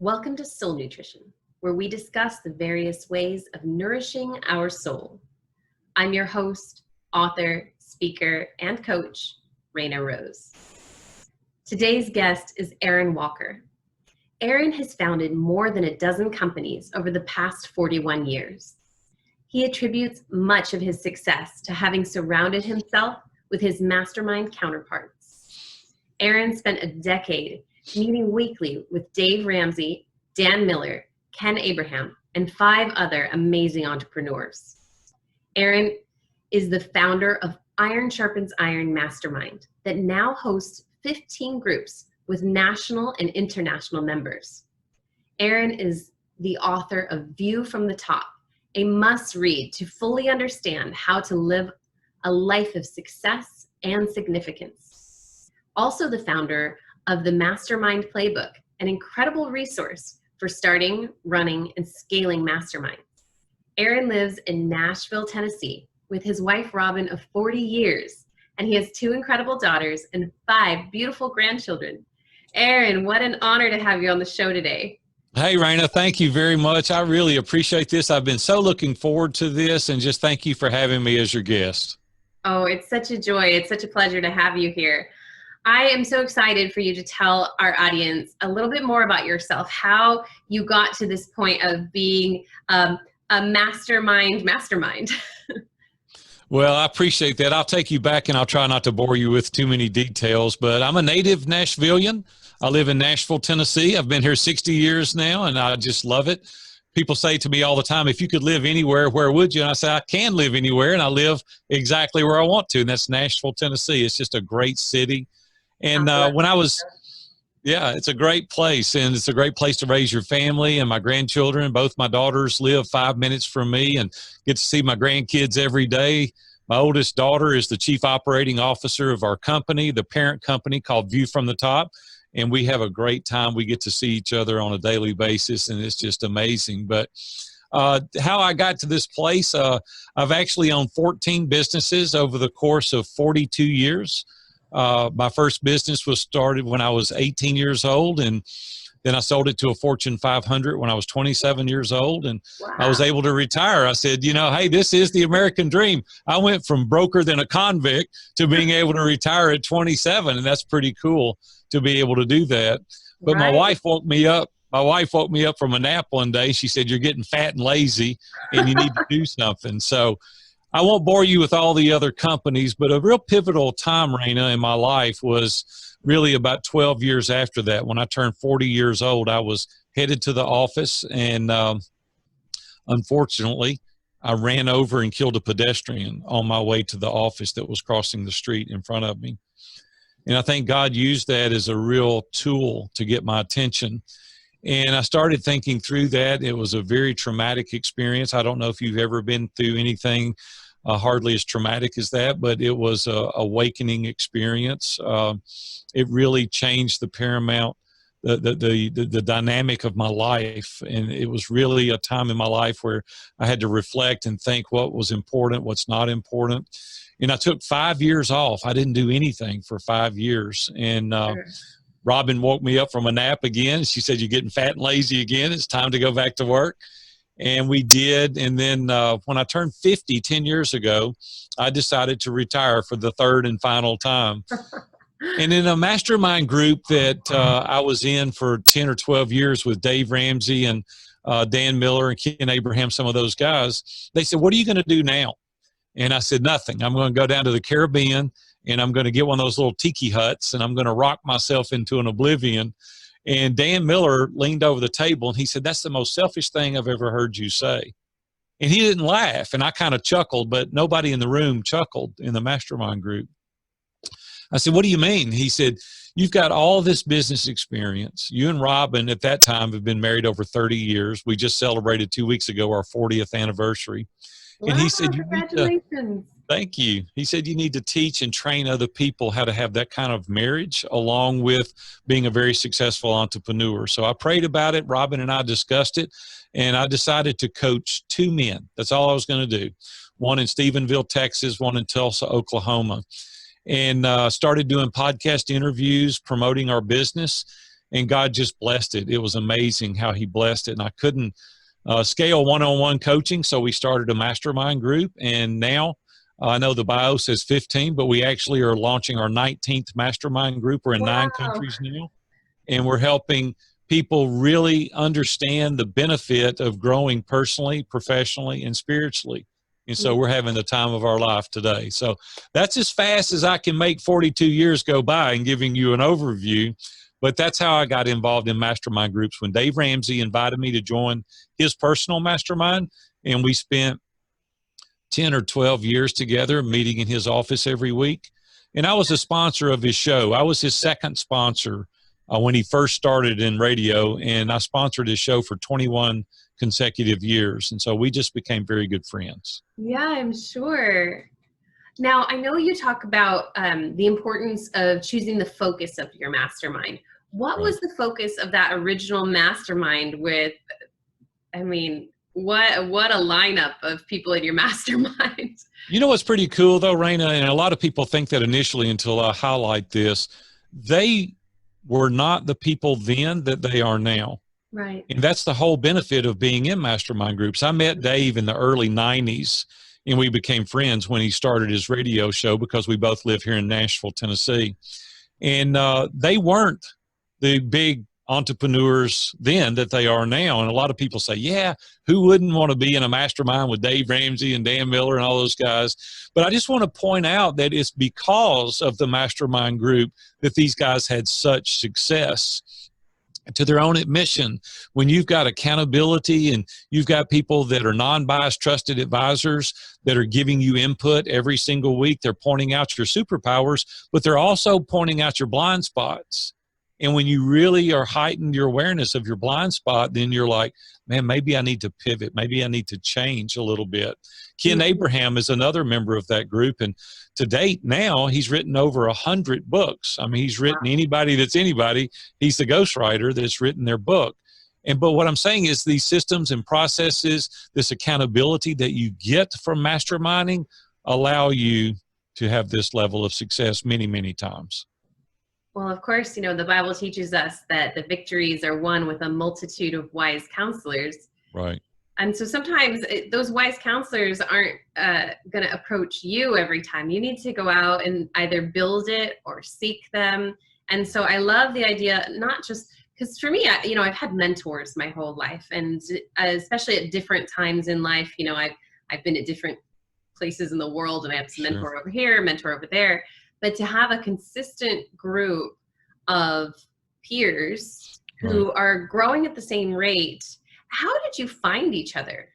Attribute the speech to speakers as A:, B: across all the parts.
A: Welcome to Soul Nutrition, where we discuss the various ways of nourishing our soul. I'm your host, author, speaker, and coach, Reina Rose. Today's guest is T.Walker. Aaron has founded more than a dozen companies over the past 41 years. He attributes much of his success to having surrounded himself with his mastermind counterparts. Aaron spent a decade meeting weekly with Dave Ramsey, Dan Miller, Ken Abraham, and 5 other amazing entrepreneurs. Aaron is the founder of Iron Sharpens Iron Mastermind that now hosts 15 groups with national and international members. Aaron is the author of View from the Top, a must-read to fully understand how to live a life of success and significance. Also the founder of the Mastermind Playbook, an incredible resource for starting, running, and scaling masterminds. Aaron lives in Nashville, Tennessee, with his wife Robin of 40 years, and he has 2 incredible daughters and 5 beautiful grandchildren. Aaron, what an honor to have you on the show today.
B: Hey, Reina, thank you very much. I really appreciate this. I've been so looking forward to this, and just thank you for having me as your guest.
A: Oh, it's such a joy. It's such a pleasure to have you here. I am so excited for you to tell our audience a little bit more about yourself, how you got to this point of being a mastermind.
B: Well, I appreciate that. I'll take you back, and I'll try not to bore you with too many details, but I'm a native Nashvilleian. I live in Nashville, Tennessee. I've been here 60 years now, and I just love it. People say to me all the time, if you could live anywhere, where would you? And I say, I can live anywhere, and I live exactly where I want to, and that's Nashville, Tennessee. It's just a great city. And it's a great place, and it's a great place to raise your family and my grandchildren. Both my daughters live 5 minutes from me and get to see my grandkids every day. My oldest daughter is the chief operating officer of our company, the parent company called View from the Top. And we have a great time. We get to see each other on a daily basis, and it's just amazing. But how I got to this place, I've actually owned 14 businesses over the course of 42 years. My first business was started when I was 18 years old, and then I sold it to a Fortune 500 when I was 27 years old, and wow. I was able to retire. I said, hey, this is the American dream. I went from broker than a convict to being able to retire at 27, and that's pretty cool to be able to do that. But right. My wife woke me up. My wife woke me up from a nap one day. She said, you're getting fat and lazy, and you need to do something. So I won't bore you with all the other companies, but a real pivotal time, Reina, in my life was really about 12 years after that. When I turned 40 years old, I was headed to the office, and unfortunately, I ran over and killed a pedestrian on my way to the office that was crossing the street in front of me. And I think God used that as a real tool to get my attention. And I started thinking through that. It was a very traumatic experience. I don't know if you've ever been through anything hardly as traumatic as that, but it was a awakening experience. It really changed the dynamic of my life. And it was really a time in my life where I had to reflect and think what was important, what's not important. And I took 5 years off. I didn't do anything for 5 years. And Robin woke me up from a nap again. She said, you're getting fat and lazy again. It's time to go back to work. And we did. And then when I turned 50, 10 years ago, I decided to retire for the 3rd and final time. And in a mastermind group that I was in for 10 or 12 years with Dave Ramsey and Dan Miller and Ken Abraham, some of those guys, they said, what are you going to do now? And I said, nothing. I'm going to go down to the Caribbean, and I'm going to get one of those little tiki huts, and I'm going to rock myself into an oblivion. And Dan Miller leaned over the table, and he said, that's the most selfish thing I've ever heard you say. And he didn't laugh, and I kind of chuckled, but nobody in the room chuckled in the mastermind group. I said, what do you mean? He said, you've got all this business experience. You and Robin at that time have been married over 30 years. We just celebrated 2 weeks ago our 40th anniversary.
A: Wow,
B: and he said,
A: congratulations.
B: Thank you. He said, you need to teach and train other people how to have that kind of marriage along with being a very successful entrepreneur. So I prayed about it. Robin and I discussed it, and I decided to coach 2 men. That's all I was going to do. One in Stephenville, Texas, one in Tulsa, Oklahoma. And started doing podcast interviews, promoting our business. and God just blessed it. It was amazing how he blessed it. And I couldn't scale one-on-one coaching, so we started a mastermind group. And now I know the bio says 15, but we actually are launching our 19th mastermind group. We're in 9 countries now, and we're helping people really understand the benefit of growing personally, professionally, and spiritually. And so we're having the time of our life today. So that's as fast as I can make 42 years go by and giving you an overview. But that's how I got involved in mastermind groups when Dave Ramsey invited me to join his personal mastermind. And we spent 10 or 12 years together meeting in his office every week. And I was a sponsor of his show. I was his second sponsor when he first started in radio, and I sponsored his show for 21 consecutive years. And so we just became very good friends.
A: Yeah, I'm sure. Now, I know you talk about the importance of choosing the focus of your mastermind. What was the focus of that original mastermind with, I mean, what a lineup of people in your mastermind?
B: You know what's pretty cool though, Reina, and a lot of people think that initially until I highlight this, they were not the people then that they are now.
A: Right.
B: And that's the whole benefit of being in mastermind groups. I met Dave in the early 90s, and we became friends when he started his radio show because we both live here in Nashville, Tennessee. And they weren't the big entrepreneurs then that they are now. And a lot of people say, yeah, who wouldn't want to be in a mastermind with Dave Ramsey and Dan Miller and all those guys? But I just want to point out that it's because of the mastermind group that these guys had such success. To their own admission, when you've got accountability and you've got people that are non-biased, trusted advisors that are giving you input every single week, they're pointing out your superpowers, but they're also pointing out your blind spots. And when you really are heightened your awareness of your blind spot, then you're like, man, maybe I need to pivot. Maybe I need to change a little bit. Ken Abraham is another member of that group. And to date now, he's written over 100 books. I mean, he's written anybody that's anybody. He's the ghostwriter that's written their book. But what I'm saying is these systems and processes, this accountability that you get from masterminding allow you to have this level of success many, many times.
A: Well, of course, you know, the Bible teaches us that the victories are won with a multitude of wise counselors.
B: Right.
A: And so sometimes those wise counselors aren't going to approach you every time. You need to go out and either build it or seek them. And so I love the idea, not just because for me, you know, I've had mentors my whole life, and especially at different times in life, you know, I've been at different places in the world, and I have some mentor over here, mentor over there. But to have a consistent group of peers who are growing at the same rate, how did you find each other?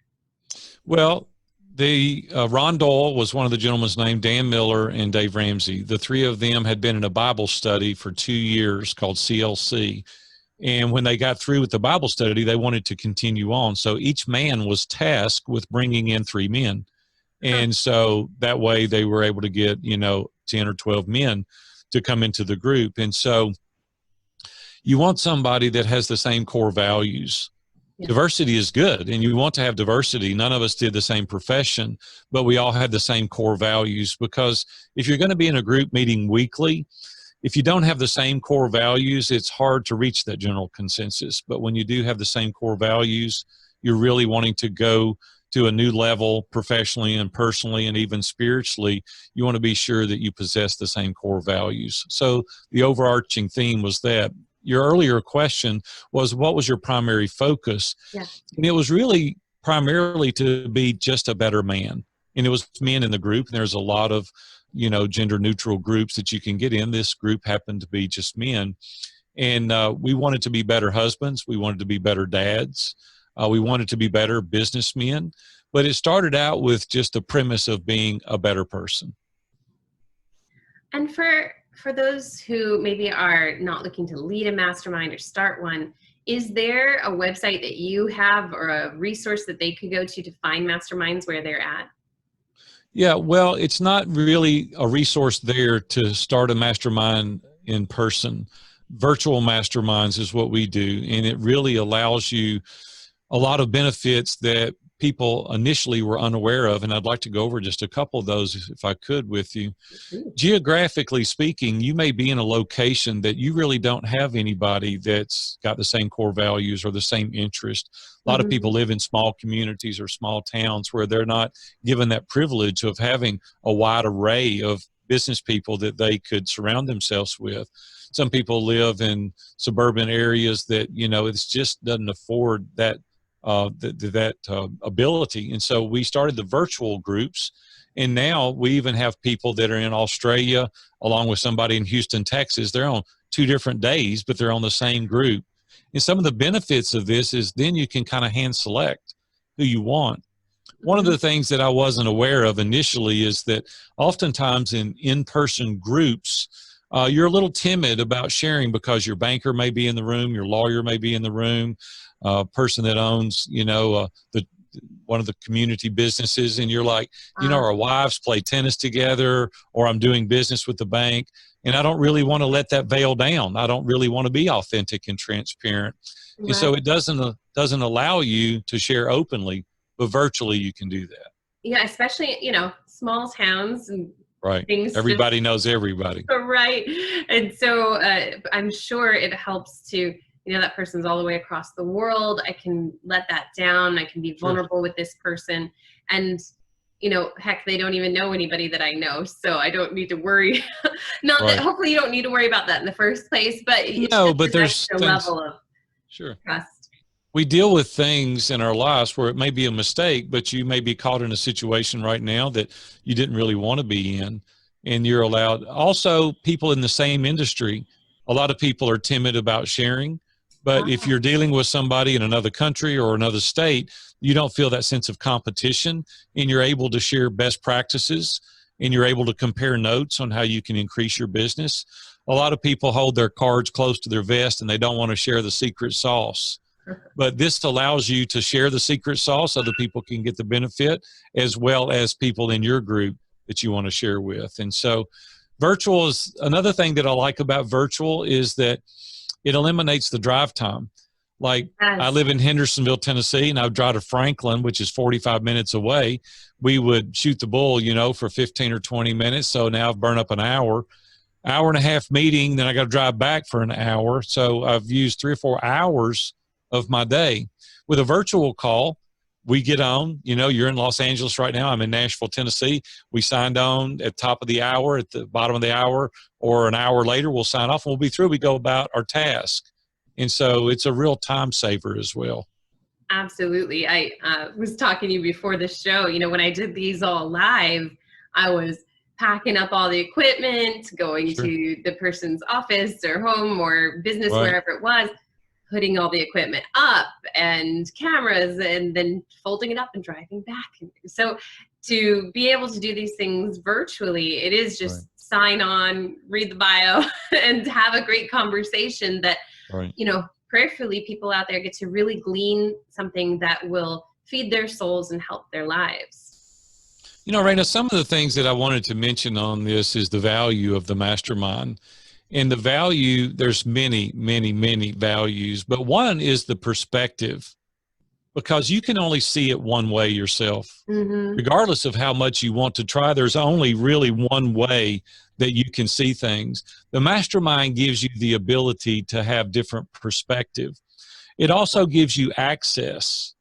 B: Well, Ron Doyle was one of the gentlemen's name, Dan Miller and Dave Ramsey. The three of them had been in a Bible study for 2 years called CLC. And when they got through with the Bible study, they wanted to continue on. So each man was tasked with bringing in 3 men. And so that way they were able to get, 10 or 12 men to come into the group. And so you want somebody that has the same core values. Yeah. Diversity is good, and you want to have diversity. None of us did the same profession, but we all had the same core values, because if you're going to be in a group meeting weekly, if you don't have the same core values, it's hard to reach that general consensus. But when you do have the same core values, you're really wanting to go to a new level professionally and personally and even spiritually. You want to be sure that you possess the same core values. So the overarching theme was that. Your earlier question was, what was your primary focus? Yeah. And it was really primarily to be just a better man. And it was men in the group. And there's a lot of, gender neutral groups that you can get in. This group happened to be just men. And we wanted to be better husbands. We wanted to be better dads. We wanted to be better businessmen. But it started out with just the premise of being a better person.
A: And for those who maybe are not looking to lead a mastermind or start one, is there a website that you have or a resource that they could go to find masterminds where they're at?
B: Yeah, well, it's not really a resource there to start a mastermind in person. Virtual masterminds is what we do, and it really allows you a lot of benefits that people initially were unaware of, and I'd like to go over just a couple of those if I could with you. Geographically speaking, you may be in a location that you really don't have anybody that's got the same core values or the same interest. A lot of people live in small communities or small towns where they're not given that privilege of having a wide array of business people that they could surround themselves with. Some people live in suburban areas that, you know, it just doesn't afford that ability. And so we started the virtual groups, and now we even have people that are in Australia along with somebody in Houston, Texas. They're on 2 different days, but they're on the same group. And some of the benefits of this is then you can kind of hand select who you want. One of the things that I wasn't aware of initially is that oftentimes in in-person groups, you're a little timid about sharing because your banker may be in the room, your lawyer may be in the room, person that owns, you know, one of the community businesses, and you're like, you know, our wives play tennis together, or I'm doing business with the bank, and I don't really want to let that veil down. I don't really want to be authentic and transparent. And so it doesn't allow you to share openly, but virtually you can do that.
A: Yeah, especially, you know, small towns and things.
B: Everybody knows everybody.
A: Right. And so I'm sure it helps to, you know, that person's all the way across the world. I can let that down. I can be vulnerable with this person. And, you know, heck, they don't even know anybody that I know. So I don't need to worry. Not that, hopefully you don't need to worry about that in the first place, but
B: no, but there's
A: a level of trust.
B: We deal with things in our lives where it may be a mistake, but you may be caught in a situation right now that you didn't really want to be in, and you're allowed. Also, people in the same industry, a lot of people are timid about sharing, but if you're dealing with somebody in another country or another state, you don't feel that sense of competition, and you're able to share best practices, and you're able to compare notes on how you can increase your business. A lot of people hold their cards close to their vest and they don't want to share the secret sauce. But this allows you to share the secret sauce so that people can get the benefit, as well as people in your group that you want to share with. And so virtual is another thing that I like about virtual, is that it eliminates the drive time. Like I live in Hendersonville, Tennessee, and I would drive to Franklin, which is 45 minutes away. We would shoot the bull, you know, for 15 or 20 minutes. So now I've burned up an hour and a half meeting. Then I got to drive back for an hour. So I've used 3 or 4 hours of my day. With a virtual call, we get on, you know, you're in Los Angeles right now, I'm in Nashville, Tennessee. We signed on at the top of the hour, at the bottom of the hour, or an hour later, we'll sign off and we'll be through. We go about our task. And so it's a real time saver as well.
A: Absolutely. I was talking to you before the show, you know, when I did these all live, I was packing up all the equipment, going to the person's office or home or business, wherever it was, putting all the equipment up and cameras, and then folding it up and driving back. So to be able to do these things virtually, it is just sign on, read the bio, and have a great conversation that, you know, prayerfully people out there get to really glean something that will feed their souls and help their lives.
B: You know, Reina, some of the things that I wanted to mention on this is the value of the mastermind. And the value, there's many, many, many values, but one is the perspective, because you can only see it one way yourself. Regardless of how much you want to try, there's only really one way that you can see things. The mastermind gives you the ability to have different perspective. It also gives you access.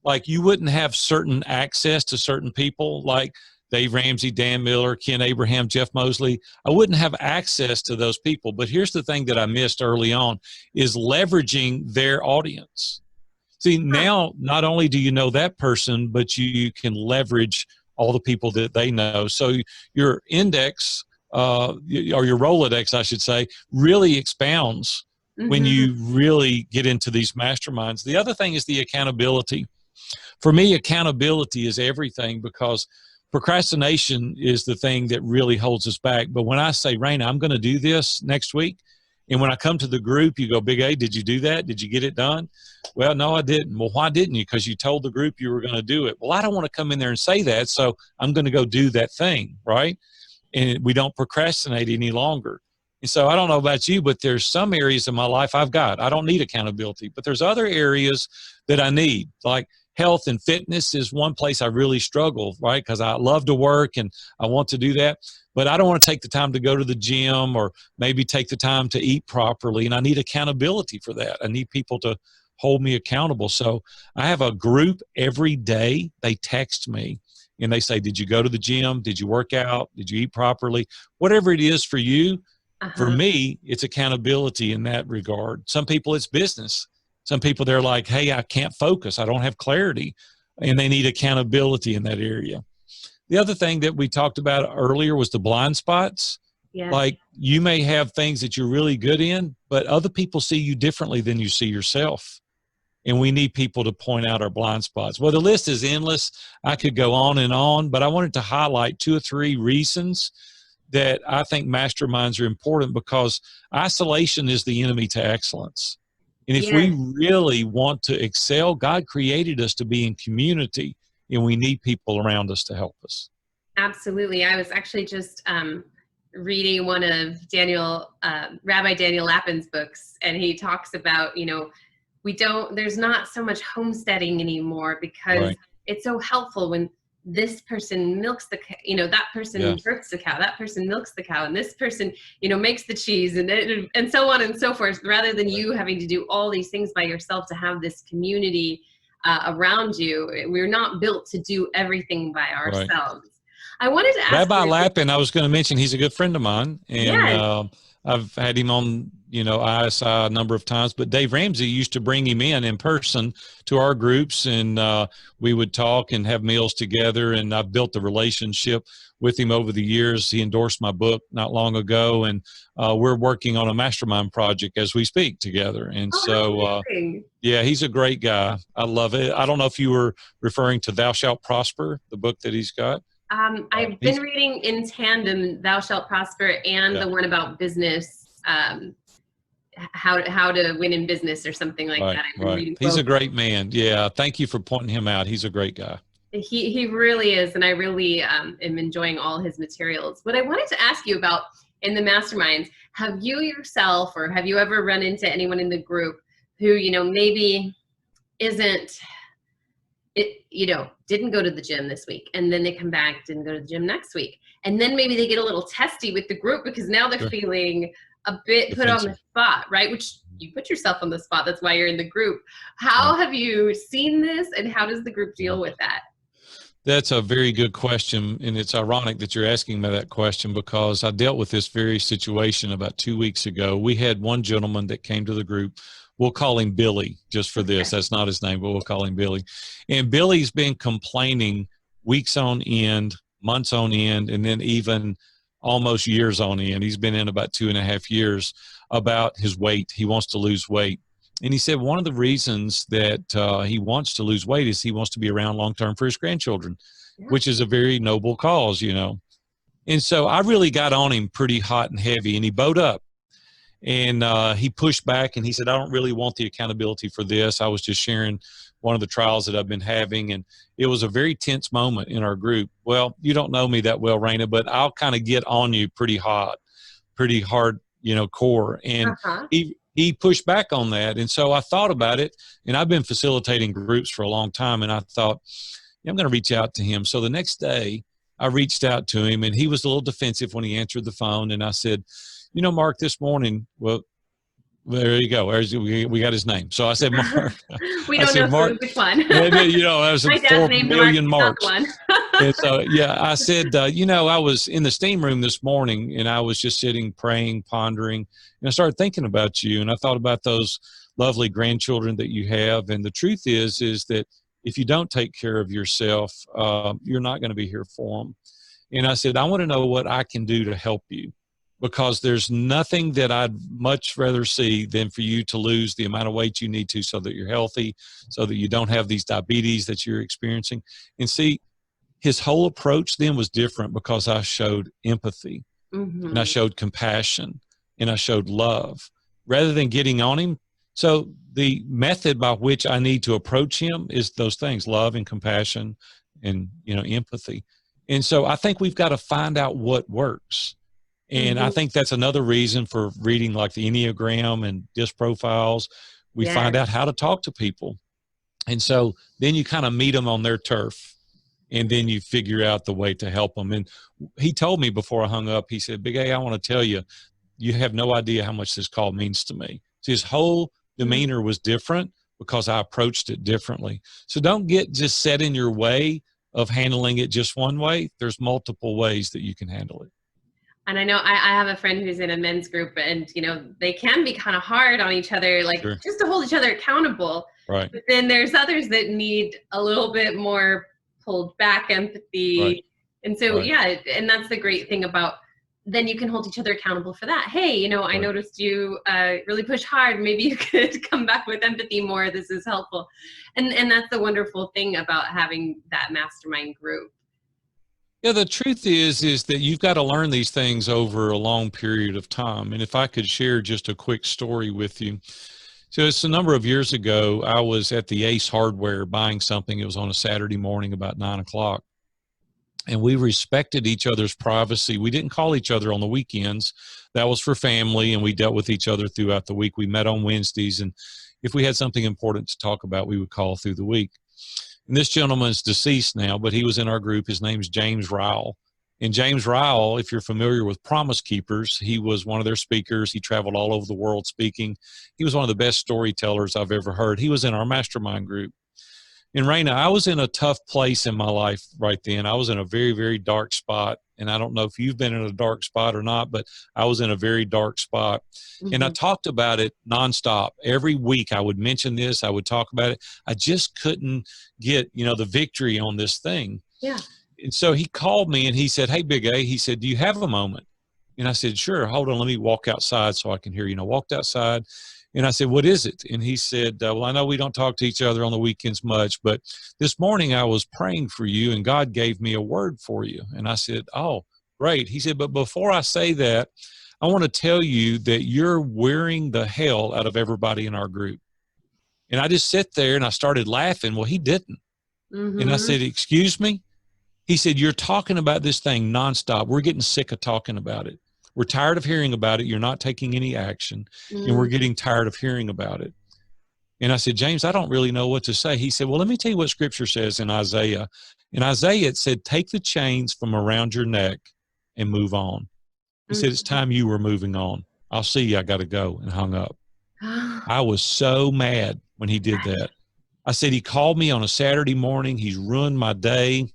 B: Like you wouldn't have certain access to certain people, like Dave Ramsey, Dan Miller, Ken Abraham, Jeff Mosley. I wouldn't have access to those people. But here's the thing that I missed early on, is leveraging their audience. See, now not only do you know that person, but you can leverage all the people that they know. So your index, or your Rolodex, I should say, really expounds when you really get into these masterminds. The other thing is the accountability. For me, accountability is everything, because procrastination is the thing that really holds us back. But when I say, Reina, I'm going to do this next week, and when I come to the group, you go, Big A, did you do that? Did you get it done? Well, no, I didn't. Well, why didn't you? Because you told the group you were going to do it. Well, I don't want to come in there and say that, so I'm going to go do that thing, right? And we don't procrastinate any longer. And so I don't know about you, but there's some areas in my life I don't need accountability, but there's other areas that I need, like health and fitness is one place I really struggle, right? Because I love to work and I want to do that, but I don't want to take the time to go to the gym or maybe take the time to eat properly. And I need accountability for that. I need people to hold me accountable. So I have a group every day. They text me and they say, did you go to the gym? Did you work out? Did you eat properly? Whatever it is for you. For me, it's accountability in that regard. Some people, it's business. Some people, they're like, hey, I can't focus. I don't have clarity. And they need accountability in that area. The other thing that we talked about earlier was the blind spots.
A: Yes.
B: Like you may have things that you're really good in, but other people see you differently than you see yourself. And we need people to point out our blind spots. Well, the list is endless. I could go on, but I wanted to highlight 2 or 3 reasons that I think masterminds are important, because isolation is the enemy to excellence. And if we really want to excel, God created us to be in community, and we need people around us to help us.
A: Absolutely. I was actually just reading one of Rabbi Daniel Lappin's books, and he talks about, there's not so much homesteading anymore, because it's so helpful when this person milks the, that person births the cow, that person milks the cow, and this person, makes the cheese, and so on and so forth, rather than you having to do all these things by yourself to have this community around you. We're not built to do everything by ourselves. Right. I wanted to ask
B: Rabbi Lappin, I was going to mention, he's a good friend of mine, and I've had him on, ISI a number of times, but Dave Ramsey used to bring him in person to our groups, and we would talk and have meals together, and I've built a relationship with him over the years. He endorsed my book not long ago, and we're working on a mastermind project as we speak together. And he's a great guy. I love it. I don't know if you were referring to Thou Shalt Prosper, the book that he's got.
A: I've been reading in tandem Thou Shalt Prosper and the one about business, how to win in business or something like that.
B: He's a great man. Yeah. Thank you for pointing him out. He's a great guy.
A: He really is. And I really am enjoying all his materials. What I wanted to ask you about in the masterminds, have you yourself, or have you ever run into anyone in the group who, maybe didn't go to the gym this week, and then they come back, didn't go to the gym next week, and then maybe they get a little testy with the group because now they're feeling a bit put on the spot, right? Which you put yourself on the spot. That's why you're in the group. How have you seen this, and how does the group deal with that?
B: That's a very good question, and it's ironic that you're asking me that question, because I dealt with this very situation about 2 weeks ago. We had one gentleman that came to the group. We'll call him Billy just for this. That's not his name, but we'll call him Billy. And Billy's been complaining weeks on end, months on end, and then even almost years on end. He's been in about 2.5 years about his weight. He wants to lose weight. And he said one of the reasons that he wants to lose weight is he wants to be around long-term for his grandchildren, which is a very noble cause, And so I really got on him pretty hot and heavy, and he bowed up. And he pushed back, and he said, I don't really want the accountability for this. I was just sharing one of the trials that I've been having, and it was a very tense moment in our group. Well, you don't know me that well, Reina, but I'll kind of get on you pretty hot, pretty hard, core. And he pushed back on that. And so I thought about it, and I've been facilitating groups for a long time, and I thought, I'm going to reach out to him. So the next day I reached out to him, and he was a little defensive when he answered the phone. And I said, Mark, this morning, well, there you go. We got his name. So I said, Mark.
A: We don't know Mark, which one.
B: I was 4 million Marks. And so, I said, I was in the steam room this morning, and I was just sitting, praying, pondering, and I started thinking about you. And I thought about those lovely grandchildren that you have. And the truth is that if you don't take care of yourself, you're not going to be here for them. And I said, I want to know what I can do to help you, because there's nothing that I'd much rather see than for you to lose the amount of weight you need to, so that you're healthy, so that you don't have these diabetes that you're experiencing. And see, his whole approach then was different, because I showed empathy, and I showed compassion, and I showed love rather than getting on him. So the method by which I need to approach him is those things: love and compassion and, empathy. And so I think we've got to find out what works. And I think that's another reason for reading like the Enneagram and DISC profiles. We find
A: Yes.
B: out how to talk to people. And so then you kind of meet them on their turf, and then you figure out the way to help them. And he told me before I hung up, he said, Big A, I want to tell you, you have no idea how much this call means to me. So his whole demeanor was different because I approached it differently. So don't get just set in your way of handling it just one way. There's multiple ways that you can handle it.
A: And I know I have a friend who's in a men's group, and, you know, they can be kind of hard on each other, like just to hold each other accountable.
B: Right.
A: But then there's others that need a little bit more pulled back empathy.
B: Right.
A: And so, yeah, and that's the great thing about, then you can hold each other accountable for that. Hey, you know, I noticed you really push hard. Maybe you could come back with empathy more. This is helpful. And that's the wonderful thing about having that mastermind group.
B: Yeah, the truth is that you've got to learn these things over a long period of time. And if I could share just a quick story with you. So it's a number of years ago, I was at the Ace Hardware buying something. It was on a Saturday morning about 9 o'clock. And we respected each other's privacy. We didn't call each other on the weekends. That was for family, and we dealt with each other throughout the week. We met on Wednesdays, and if we had something important to talk about, we would call through the week. And this gentleman's deceased now, but he was in our group. His name's James Ryle. And James Ryle, if you're familiar with Promise Keepers, he was one of their speakers. He traveled all over the world speaking. He was one of the best storytellers I've ever heard. He was in our mastermind group. And Reina, I was in a tough place in my life right then. I was in a very, very dark spot. And I don't know if you've been in a dark spot or not, but I was in a very dark spot. And I talked about it nonstop. Every week I would mention this. I would talk about it. I just couldn't get, you know, the victory on this thing.
A: Yeah.
B: And so he called me and he said, Hey, Big A, he said, do you have a moment? And I said, sure. Hold on. Let me walk outside so I can hear you. And I walked outside. And I said, what is it? And he said, well, I know we don't talk to each other on the weekends much, but this morning I was praying for you and God gave me a word for you. And I said, oh, great. He said, but before I say that, I want to tell you that you're wearing the hell out of everybody in our group. And I just sat there and I started laughing. Well, he didn't. And I said, excuse me? He said, you're talking about this thing nonstop. We're getting sick of talking about it. We're tired of hearing about it. You're not taking any action, and we're getting tired of hearing about it. And I said, James, I don't really know what to say. He said, well, let me tell you what scripture says in Isaiah. In Isaiah, it said, take the chains from around your neck and move on. He said, it's time you were moving on. I'll see you. I got to go, and hung up. I was so mad when he did that. I said, he called me on a Saturday morning. He's ruined my day.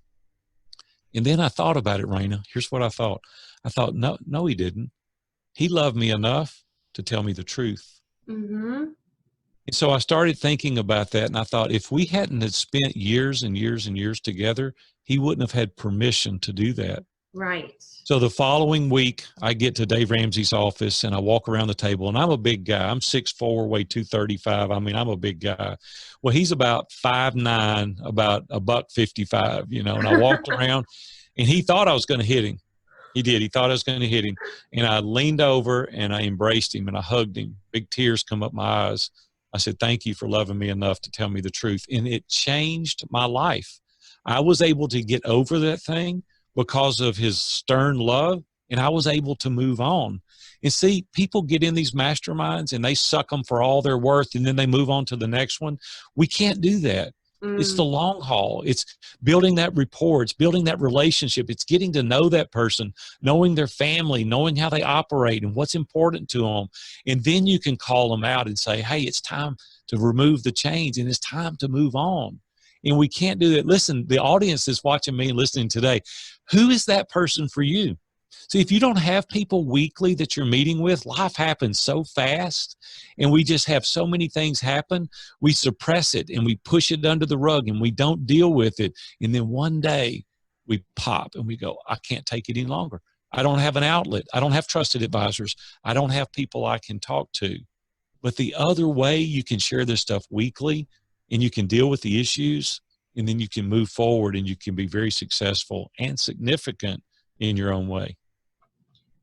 B: And then I thought about it, Reina. Here's what I thought. I thought, no, he didn't. He loved me enough to tell me the truth. And so I started thinking about that, and I thought, if we hadn't had spent years and years and years together, he wouldn't have had permission to do that.
A: Right.
B: So the following week, I get to Dave Ramsey's office, and I walk around the table, and I'm a big guy. I'm 6'4", weigh 235. I mean, I'm a big guy. Well, he's about 5'9", about $155, you know, and I walked around, and he thought I was going to hit him. He did. He thought I was going to hit him. And I leaned over and I embraced him and I hugged him. Big tears come up my eyes. I said, thank you for loving me enough to tell me the truth. And it changed my life. I was able to get over that thing because of his stern love, and I was able to move on. And see, people get in these masterminds and they suck them for all they're worth, and then they move on to the next one. We can't do that. It's the long haul. It's building that rapport. It's building that relationship. It's getting to know that person, knowing their family, knowing how they operate and what's important to them. And then you can call them out and say, hey, it's time to remove the chains and it's time to move on. And we can't do that. Listen, the audience is watching me and listening today. Who is that person for you? See, if you don't have people weekly that you're meeting with, life happens so fast, and we just have so many things happen. We suppress it and we push it under the rug and we don't deal with it. And then one day we pop and we go, I can't take it any longer. I don't have an outlet. I don't have trusted advisors. I don't have people I can talk to. But the other way you can share this stuff weekly and you can deal with the issues, and then you can move forward and you can be very successful and significant in your own way.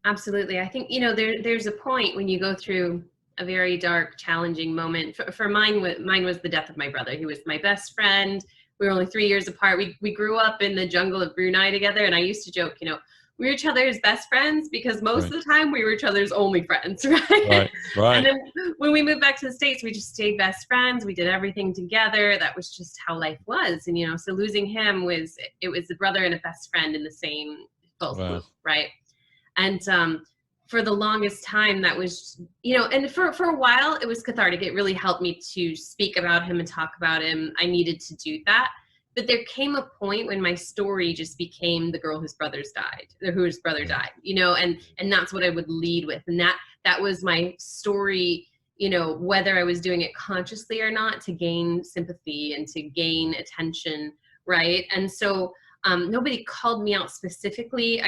A: Absolutely. I think, you know, there's a point when you go through a very dark, challenging moment. For mine was the death of my brother. He was my best friend. We were only 3 years apart. We grew up in the jungle of Brunei together. And I used to joke, you know, we were each other's best friends because most
B: Right.
A: of the time we were each other's only friends, right?
B: Right. Right.
A: And then when we moved back to the States, we just stayed best friends. We did everything together. That was just how life was. And, so losing him it was a brother and a best friend in the same both
B: Wow.
A: group, right? And for the longest time, that was, and for a while, it was cathartic. It really helped me to speak about him and talk about him. I needed to do that. But there came a point when my story just became the girl whose brother died, and that's what I would lead with. And that was my story, whether I was doing it consciously or not, to gain sympathy and to gain attention, right? And so nobody called me out specifically.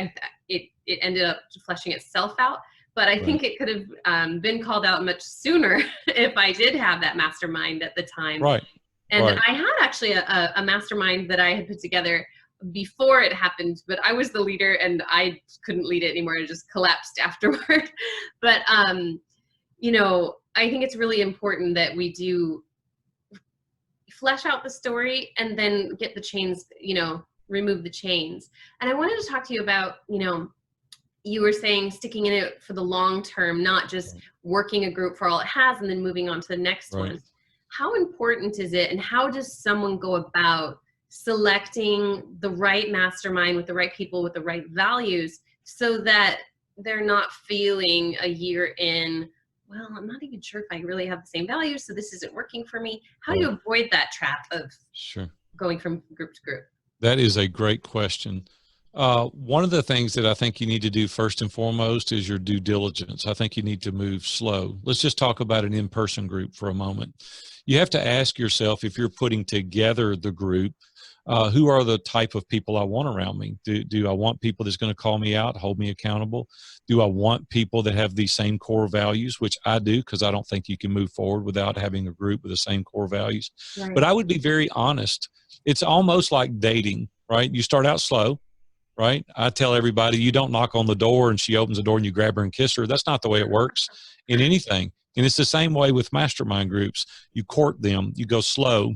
A: It ended up fleshing itself out, but I think it could have been called out much sooner if I did have that mastermind at the time.
B: Right.
A: And I had actually a mastermind that I had put together before it happened, but I was the leader and I couldn't lead it anymore. It just collapsed afterward. But, I think it's really important that we do flesh out the story and then get the chains, remove the chains. And I wanted to talk to you about, you were saying sticking in it for the long term, not just working a group for all it has and then moving on to the next one. How important is it, and how does someone go about selecting the right mastermind with the right people with the right values so that they're not feeling a year in, well, I'm not even sure if I really have the same values, so this isn't working for me? How do you avoid that trap of going from group to group?
B: That is a great question. One of the things that I think you need to do first and foremost is your due diligence. I think you need to move slow. Let's just talk about an in-person group for a moment. You have to ask yourself, if you're putting together the group, who are the type of people I want around me? Do I want people that's going to call me out, hold me accountable? Do I want people that have these same core values, which I do, because I don't think you can move forward without having a group with the same core values.
A: Right.
B: But I would be very honest. It's almost like dating, right? You start out slow, right? I tell everybody, you don't knock on the door and she opens the door and you grab her and kiss her. That's not the way it works in anything. And it's the same way with mastermind groups. You court them, you go slow,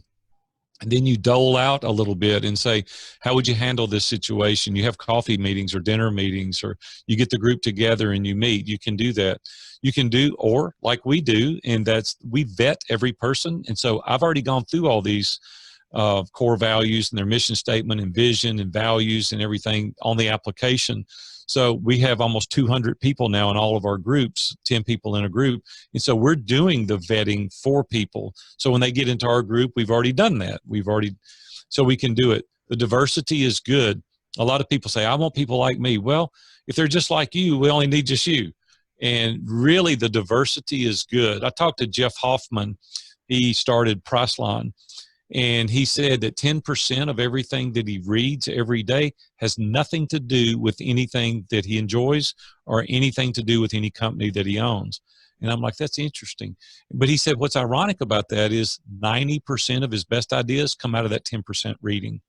B: and then you dole out a little bit and say, how would you handle this situation? You have coffee meetings or dinner meetings, or you get the group together and you meet. You can do that. You can do, or like we do, and that's, we vet every person. And so I've already gone through all these core values and their mission statement and vision and values and everything on the application. So we have almost 200 people now in all of our groups, 10 people in a group. And so we're doing the vetting for people. So when they get into our group, we've already done that. So we can do it. The diversity is good. A lot of people say, I want people like me. Well, if they're just like you, we only need just you. And really the diversity is good. I talked to Jeff Hoffman. He started Priceline. And he said that 10% of everything that he reads every day has nothing to do with anything that he enjoys or anything to do with any company that he owns. And I'm like, that's interesting. But he said, what's ironic about that is 90% of his best ideas come out of that 10% reading,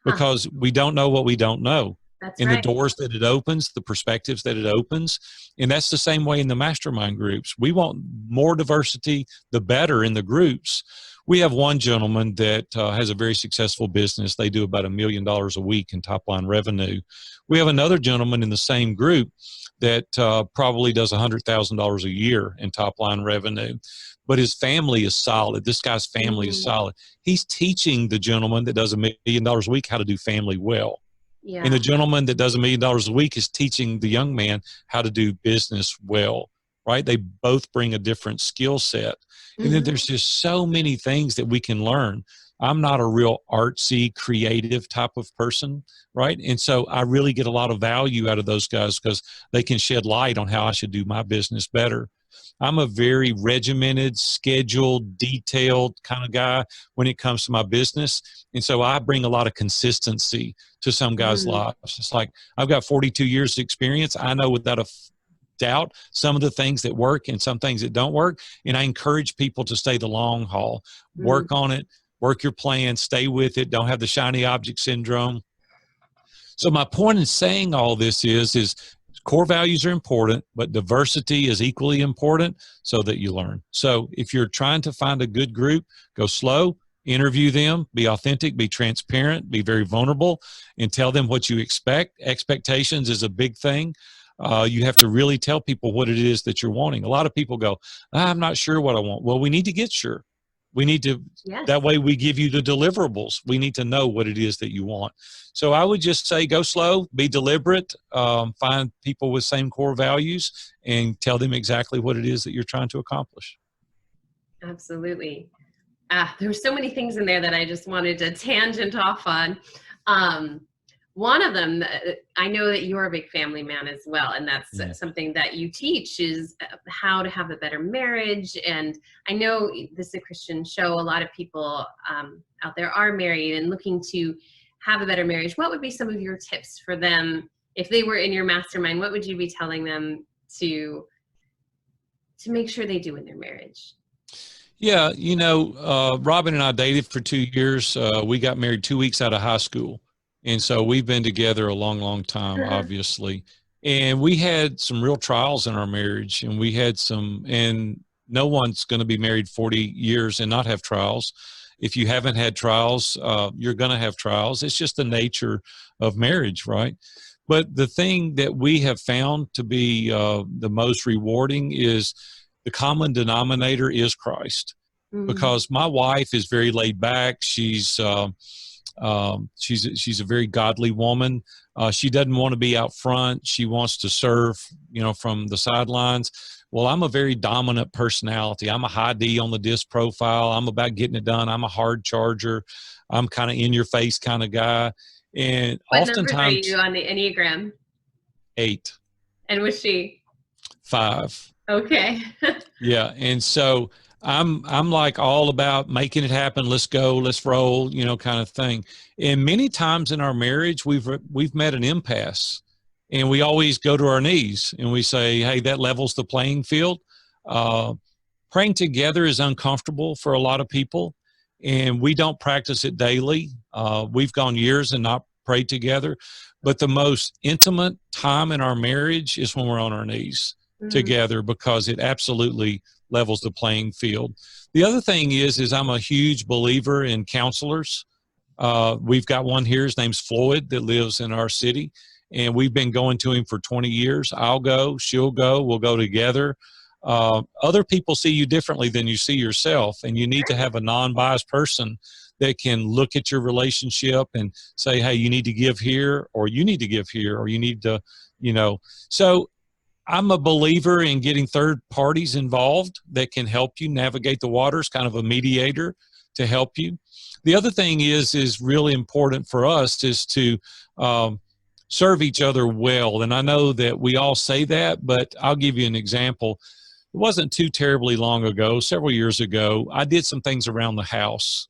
B: because we don't know what we don't know.
A: That's
B: and
A: right.
B: The doors that it opens, the perspectives that it opens. And that's the same way in the mastermind groups. We want more diversity, the better in the groups. We have one gentleman that has a very successful business. They do about $1 million a week in top line revenue. We have another gentleman in the same group that probably does $100,000 a year in top line revenue, but his family is solid. This guy's family is solid. He's teaching the gentleman that does $1 million a week how to do family well.
A: Yeah.
B: And the gentleman that does $1 million a week is teaching the young man how to do business well, right? They both bring a different skill set. And then there's just so many things that we can learn. I'm not a real artsy, creative type of person, right? And so I really get a lot of value out of those guys because they can shed light on how I should do my business better. I'm a very regimented, scheduled, detailed kind of guy when it comes to my business. And so I bring a lot of consistency to some guys' lives. It's like, I've got 42 years of experience. I know without a doubt some of the things that work and some things that don't work. And I encourage people to stay the long haul, work on it, work your plan, stay with it. Don't have the shiny object syndrome. So my point in saying all this is core values are important, but diversity is equally important so that you learn. So if you're trying to find a good group, go slow interview them, be authentic, be transparent, be very vulnerable, and tell them what you expect. Expectations is a big thing. You have to really tell people what it is that you're wanting. A lot of people go, I'm not sure what I want. Well, we need to get sure. We need to, that way we give you the deliverables. We need to know what it is that you want. So I would just say, go slow, be deliberate, find people with same core values, and tell them exactly what it is that you're trying to accomplish.
A: Absolutely. There were so many things in there that I just wanted to tangent off on. One of them, I know that you're a big family man as well, and that's something that you teach, is how to have a better marriage. And I know this is a Christian show. A lot of people out there are married and looking to have a better marriage. What would be some of your tips for them if they were in your mastermind? What would you be telling them to make sure they do in their marriage?
B: Yeah, you know, Robin and I dated for 2 years. We got married 2 weeks out of high school. And so we've been together a long, long time, obviously. And we had some real trials in our marriage, and we had some, and no one's going to be married 40 years and not have trials. If you haven't had trials, you're going to have trials. It's just the nature of marriage, right? But the thing that we have found to be the most rewarding is the common denominator is Christ. Because my wife is very laid back. She's a very godly woman. She doesn't want to be out front. She wants to serve, you know, from the sidelines. Well, I'm a very dominant personality. I'm a high D on the disc profile. I'm about getting it done. I'm a hard charger. I'm kind of in your face kind of guy. And
A: what
B: oftentimes,
A: numbers are you on the Enneagram?
B: 8.
A: And was she?
B: 5.
A: Okay.
B: Yeah. And so I'm like all about making it happen. Let's go, let's roll, you know, kind of thing. And many times in our marriage, we've met an impasse, and we always go to our knees and we say, hey, that levels the playing field. Praying together is uncomfortable for a lot of people, and we don't practice it daily. We've gone years and not prayed together, but the most intimate time in our marriage is when we're on our knees together, because it absolutely levels the playing field. The other thing is I'm a huge believer in counselors. We've got one here. His name's Floyd, that lives in our city, and we've been going to him for 20 years. I'll go, she'll go, we'll go together. Other people see you differently than you see yourself, and you need to have a non-biased person that can look at your relationship and say, hey, you need to give here, or you need to give here, or you need to, you know. So I'm a believer in getting third parties involved that can help you navigate the waters, kind of a mediator to help you. The other thing is really important for us is to serve each other well. And I know that we all say that, but I'll give you an example. It wasn't too terribly long ago, several years ago, I did some things around the house,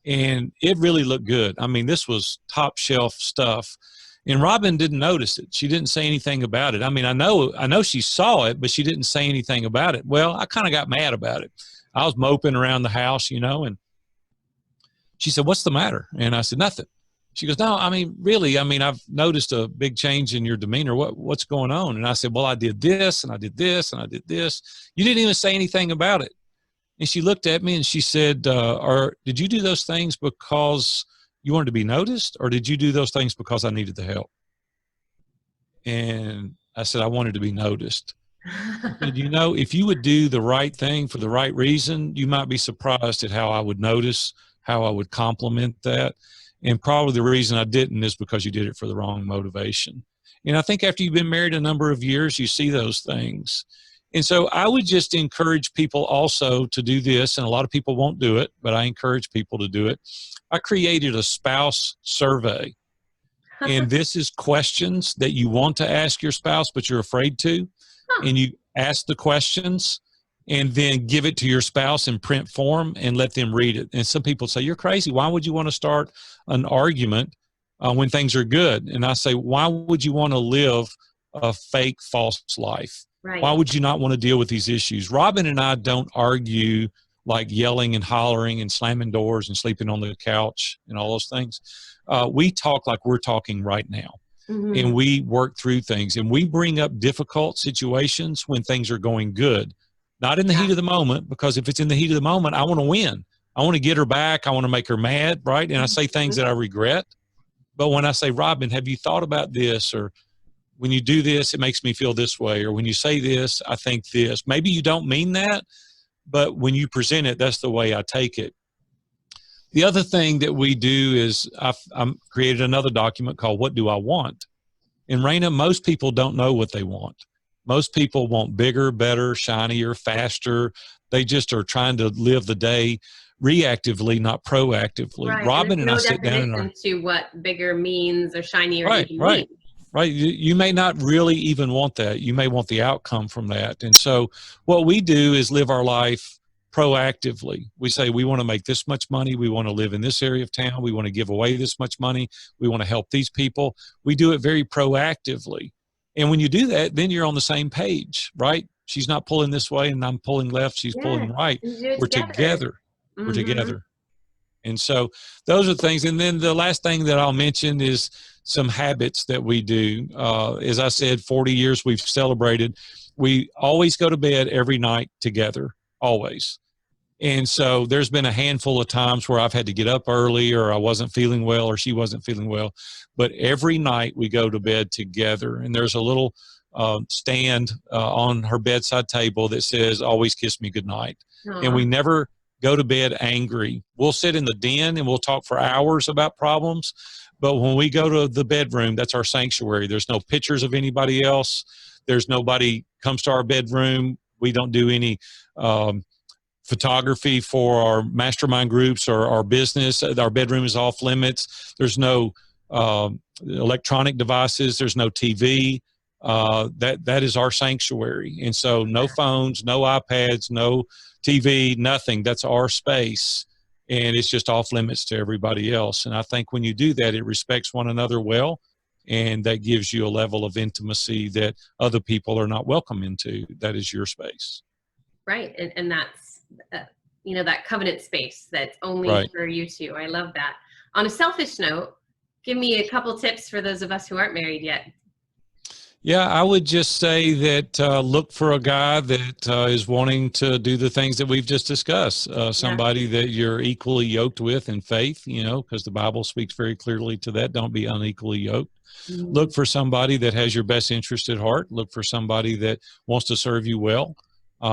B: and it really looked good. I mean, this was top shelf stuff. And Robin didn't notice it. She didn't say anything about it. I mean, I know she saw it, but she didn't say anything about it. Well, I kind of got mad about it. I was moping around the house, you know, and she said, what's the matter? And I said, nothing. She goes, no, I mean, really, I mean, I've noticed a big change in your demeanor. What's going on? And I said, well, I did this, and I did this, and I did this. You didn't even say anything about it. And she looked at me and she said, did you do those things because you wanted to be noticed, or did you do those things because I needed the help? And I said, I wanted to be noticed. And, you know, if you would do the right thing for the right reason, you might be surprised at how I would notice, how I would compliment that. And probably the reason I didn't is because you did it for the wrong motivation. And I think after you've been married a number of years, you see those things. And so I would just encourage people also to do this, and a lot of people won't do it, but I encourage people to do it. I created a spouse survey, and this is questions that you want to ask your spouse, but you're afraid to, and you ask the questions and then give it to your spouse in print form and let them read it. And some people say, you're crazy. Why would you want to start an argument when things are good? And I say, why would you want to live a fake, false life? Right. Why would you not want to deal with these issues? Robin and I don't argue like yelling and hollering and slamming doors and sleeping on the couch and all those things. We talk like we're talking right now. And we work through things, and we bring up difficult situations when things are going good, not in the heat of the moment, because if it's in the heat of the moment, I want to win. I want to get her back. I want to make her mad, right? And I say things that I regret. But when I say, Robin, have you thought about this? Or when you do this, it makes me feel this way. Or when you say this, I think this. Maybe you don't mean that, but when you present it, that's the way I take it. The other thing that we do is I've created another document called What Do I Want? And Reina, most people don't know what they want. Most people want bigger, better, shinier, faster. They just are trying to live the day reactively, not proactively.
A: Right.
B: Robin
A: and
B: and I
A: there's no
B: sit down in our
A: definition to what bigger means or shinier
B: right,
A: even
B: right.
A: means.
B: Right. You may not really even want that. You may want the outcome from that. And so what we do is live our life proactively. We say we want to make this much money. We want to live in this area of town. We want to give away this much money. We want to help these people. We do it very proactively. And when you do that, then you're on the same page, right? She's not pulling this way and I'm pulling left. She's pulling
A: Yes.
B: right.
A: You do it
B: We're
A: together.
B: together. We're
A: Mm-hmm.
B: together. And so those are things. And then the last thing that I'll mention is some habits that we do. As I said, 40 years we've celebrated. We always go to bed every night together, always. And so there's been a handful of times where I've had to get up early or I wasn't feeling well or she wasn't feeling well. But every night we go to bed together. And there's a little stand on her bedside table that says, always kiss me goodnight. And we never go to bed angry. We'll sit in the den and we'll talk for hours about problems. But when we go to the bedroom, that's our sanctuary. There's no pictures of anybody else. There's nobody comes to our bedroom. We don't do any photography for our mastermind groups or our business. Our bedroom is off limits. There's no electronic devices. There's no TV. That is our sanctuary. And so no phones, no iPads, no TV, nothing. That's our space. And it's just off limits to everybody else. And I think when you do that, it respects one another well. And that gives you a level of intimacy that other people are not welcome into. That is your space.
A: Right. And that's, that covenant space that's only
B: right.
A: for you two. I love that. On a selfish note, give me a couple tips for those of us who aren't married yet.
B: Yeah, I would just say that look for a guy that is wanting to do the things that we've just discussed. Somebody that you're equally yoked with in faith, because the Bible speaks very clearly to that. Don't be unequally yoked. Mm-hmm. Look for somebody that has your best interest at heart. Look for somebody that wants to serve you well,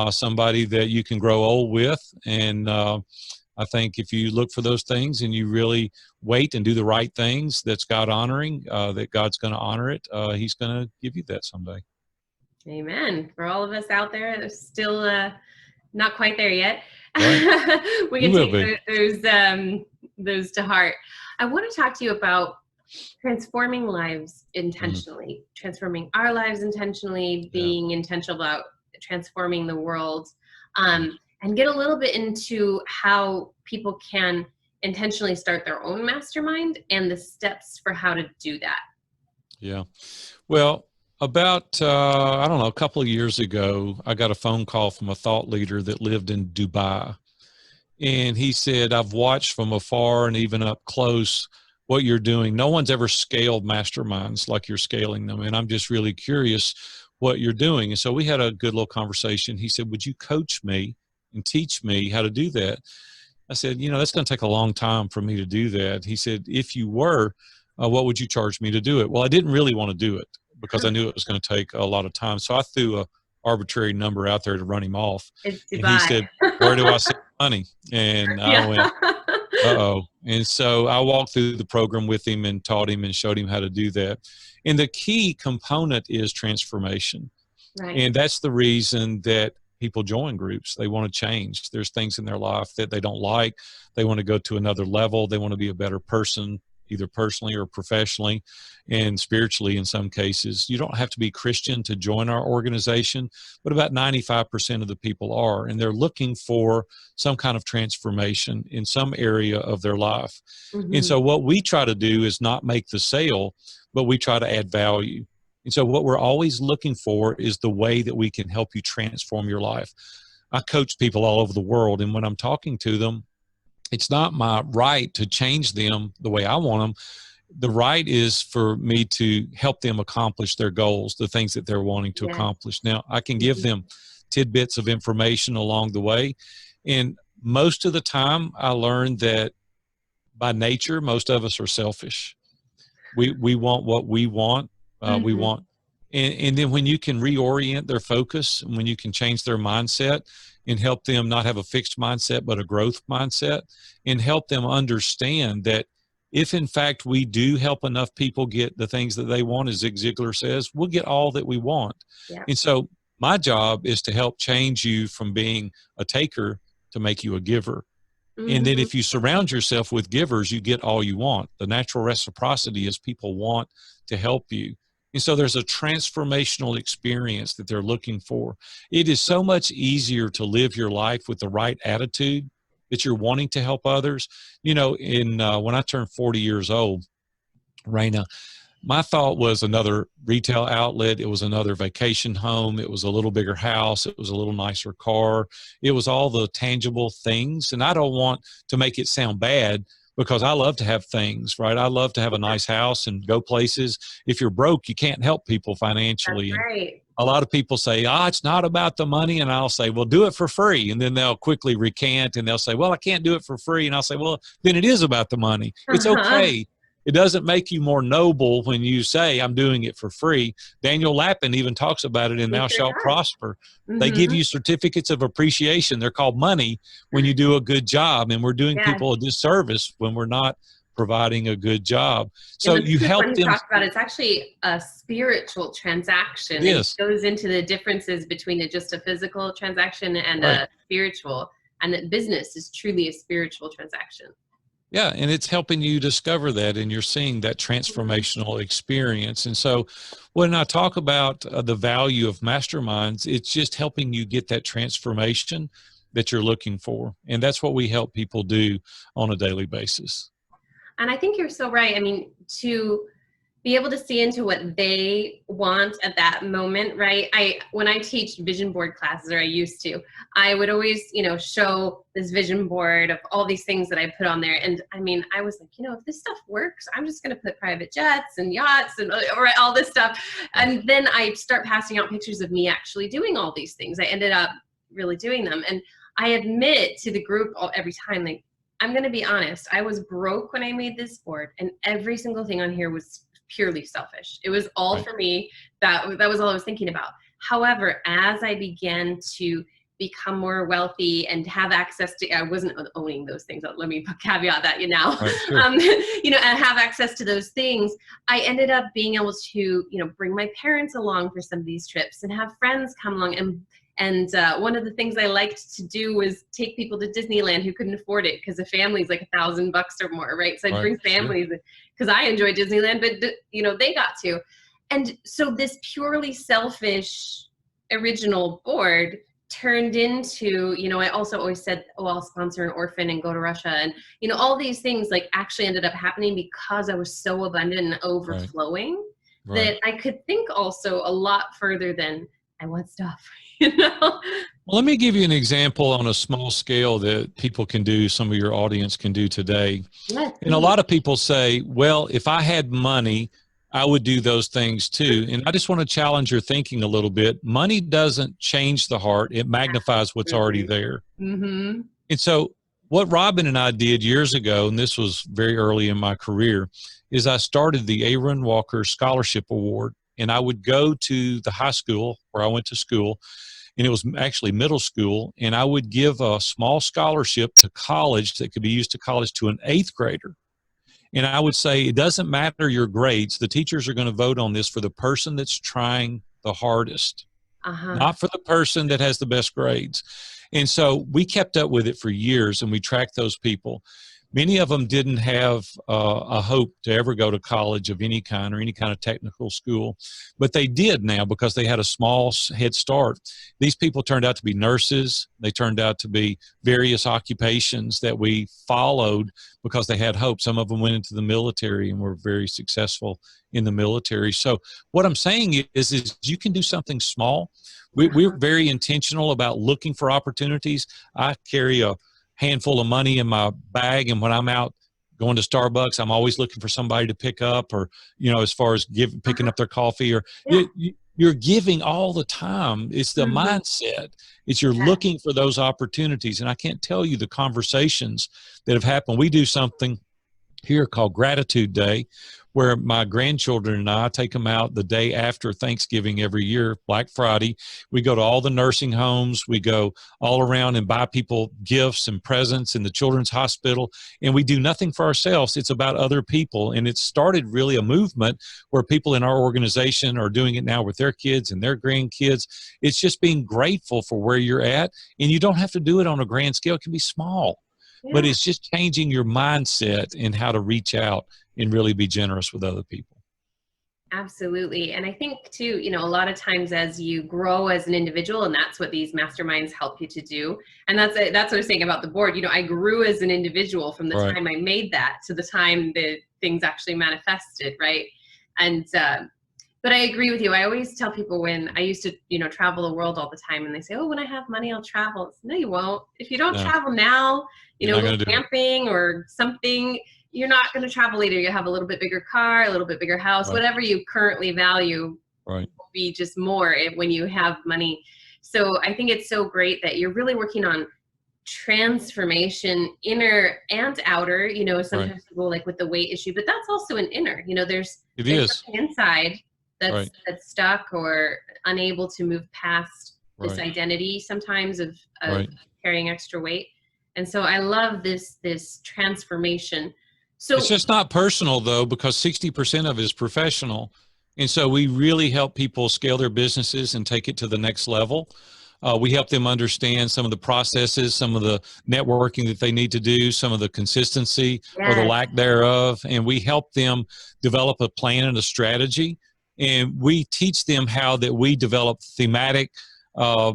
B: somebody that you can grow old with. And I think if you look for those things and you really wait and do the right things that's God honoring, that God's going to honor it, he's going to give you that someday.
A: Amen. For all of us out there, they're still not quite there yet.
B: Right.
A: We can take those to heart. I want to talk to you about transforming lives intentionally, transforming our lives intentionally, being intentional about transforming the world. And get a little bit into how people can intentionally start their own mastermind and the steps for how to do that.
B: Yeah. Well, about, a couple of years ago, I got a phone call from a thought leader that lived in Dubai. And he said, I've watched from afar and even up close what you're doing. No one's ever scaled masterminds like you're scaling them. And I'm just really curious what you're doing. And so we had a good little conversation. He said, would you coach me and teach me how to do that? I said, that's going to take a long time for me to do that. He said, if you were, what would you charge me to do it? Well, I didn't really want to do it because I knew it was going to take a lot of time. So I threw a arbitrary number out there to run him off.
A: It's Dubai.
B: And he said, where do I send money? And I went, uh-oh. And so I walked through the program with him and taught him and showed him how to do that. And the key component is transformation. Right. And that's the reason that people join groups. They want to change. There's things in their life that they don't like. They want to go to another level. They want to be a better person, either personally or professionally and spiritually in some cases. You don't have to be Christian to join our organization, but about 95% of the people are, and they're looking for some kind of transformation in some area of their life. Mm-hmm. And so what we try to do is not make the sale, but we try to add value. And so what we're always looking for is the way that we can help you transform your life. I coach people all over the world, and when I'm talking to them, it's not my right to change them the way I want them. The right is for me to help them accomplish their goals, the things that they're wanting to accomplish. Now, I can give them tidbits of information along the way. And most of the time I learned that by nature, most of us are selfish. We want what we want. We
A: Mm-hmm.
B: want, and then when you can reorient their focus, and when you can change their mindset and help them not have a fixed mindset, but a growth mindset, and help them understand that if in fact we do help enough people get the things that they want, as Zig Ziglar says, we'll get all that we want.
A: Yeah.
B: And so my job is to help change you from being a taker to make you a giver. And then
A: Mm-hmm.
B: if you surround yourself with givers, you get all you want. The natural reciprocity is people want to help you. And so there's a transformational experience that they're looking for. It is so much easier to live your life with the right attitude that you're wanting to help others. You know, when I turned 40 years old, Reina, my thought was another retail outlet. It was another vacation home. It was a little bigger house. It was a little nicer car. It was all the tangible things. And I don't want to make it sound bad because I love to have things, right? I love to have a nice house and go places. If you're broke, you can't help people
A: That's
B: financially. And
A: right.
B: a lot of people say, it's not about the money. And I'll say, well, do it for free. And then they'll quickly recant and they'll say, well, I can't do it for free. And I'll say, well, then it is about the money. It's
A: Uh-huh.
B: okay. It doesn't make you more noble when you say, I'm doing it for free. Daniel Lappin even talks about it in
A: He
B: Thou
A: sure
B: Shalt
A: does.
B: Prosper. They give
A: Mm-hmm.
B: you certificates of appreciation. They're called money when you do a good job. And we're doing
A: Yeah.
B: people a disservice when we're not providing a good job.
A: In
B: So
A: the
B: you
A: business
B: help
A: one, he
B: them.
A: talked about it's actually a spiritual transaction, and he
B: Yes,
A: goes into the differences between just a physical transaction and
B: right.
A: a spiritual, and that business is truly a spiritual transaction.
B: Yeah, and it's helping you discover that, and you're seeing that
A: Mhm.
B: transformational experience. And so, when I talk about the value of masterminds, it's just helping you get that transformation that you're looking for, and that's what we help people do on a daily basis.
A: And I think you're so right. I mean, to be able to see into what they want at that moment, right? When I teach vision board classes, or I used to, I would always, show this vision board of all these things that I put on there. And I mean, I was like, if this stuff works, I'm just going to put private jets and yachts and all this stuff.
B: Right,
A: And then I start passing out pictures of me actually doing all these things. I ended up really doing them. And I admit to the group every time, like, I'm going to be honest, I was broke when I made this board, and every single thing on here was purely selfish. It was all
B: right,
A: for me. That was all I was thinking about. However, as I began to become more wealthy and have access to, I wasn't owning those things. Let me caveat that,
B: right, sure,
A: and have access to those things. I ended up being able to, bring my parents along for some of these trips and have friends come along. And one of the things I liked to do was take people to Disneyland who couldn't afford it because the family's like $1,000 or more, right? So I'd
B: right,
A: bring
B: sure,
A: families because I enjoy Disneyland, but they got to. And so this purely selfish original board turned into, I also always said, oh, I'll sponsor an orphan and go to Russia. And, all these things like actually ended up happening because I was so abundant and
B: right,
A: overflowing
B: right.
A: that I could think also a lot further than I want stuff, you know?
B: Well, let me give you an example on a small scale that people can do, some of your audience can do today.
A: Yes,
B: And a
A: please.
B: lot of people say, well, if I had money, I would do those things too. And I just want to challenge your thinking a little bit. Money doesn't change the heart, it magnifies what's already
A: Absolutely.
B: there.
A: Mm-hmm.
B: And so, what Robin and I did years ago, and this was very early in my career, is I started the T.Walker Scholarship Award. And I would go to the high school where I went to school, and it was actually middle school, and I would give a small scholarship to college that could be used to college to an eighth grader. And I would say, it doesn't matter your grades. The teachers are going to vote on this for the person that's trying the hardest,
A: Uh-huh.
B: not for the person that has the best grades. And so we kept up with it for years, and we tracked those people. Many of them didn't have a hope to ever go to college of any kind or any kind of technical school, but they did now because they had a small head start. These people turned out to be nurses. They turned out to be various occupations that we followed because they had hope. Some of them went into the military and were very successful in the military. So what I'm saying is you can do something small. We're very intentional about looking for opportunities. I carry a handful of money in my bag, and when I'm out going to Starbucks, I'm always looking for somebody to pick up, or as far as picking
A: Uh-huh.
B: up their coffee, or
A: Yeah.
B: you're giving all the time. It's the mindset. It's you're looking for those opportunities. And I can't tell you the conversations that have happened. We do something here called Gratitude Day, where my grandchildren and I take them out the day after Thanksgiving every year, Black Friday. We go to all the nursing homes. We go all around and buy people gifts and presents in the children's hospital. And we do nothing for ourselves. It's about other people. And it started really a movement where people in our organization are doing it now with their kids and their grandkids. It's just being grateful for where you're at. And you don't have to do it on a grand scale. It can be small. Yeah. But it's just changing your mindset and how to reach out and really be generous with other people.
A: Absolutely. And I think too, you know, a lot of times as you grow as an individual, and that's what these masterminds help you to do. And that's what I was saying about the board. You know, I grew as an individual from the time I made that to the time that things actually manifested. Right. And, but I agree with you. I always tell people when I used to, you know, travel the world all the time and they say, oh, when I have money, I'll travel. No, you won't. If you don't travel now, you know, go camping or something, you're not going to travel later. You have a little bit bigger car, a little bit bigger house, whatever you currently value will be just more when you have money. So I think it's so great that you're really working on transformation, inner and outer. You know, sometimes people like with the weight issue, but that's also an inner, you know, there's something inside that's stuck or unable to move past this identity sometimes of carrying extra weight. And so I love this transformation. So
B: it's just not personal though, because 60% of it is professional. And so we really help people scale their businesses and take it to the next level. We help them understand some of the processes, some of the networking that they need to do, some of the consistency or the lack thereof. And we help them develop a plan and a strategy. And we teach them how that we develop thematic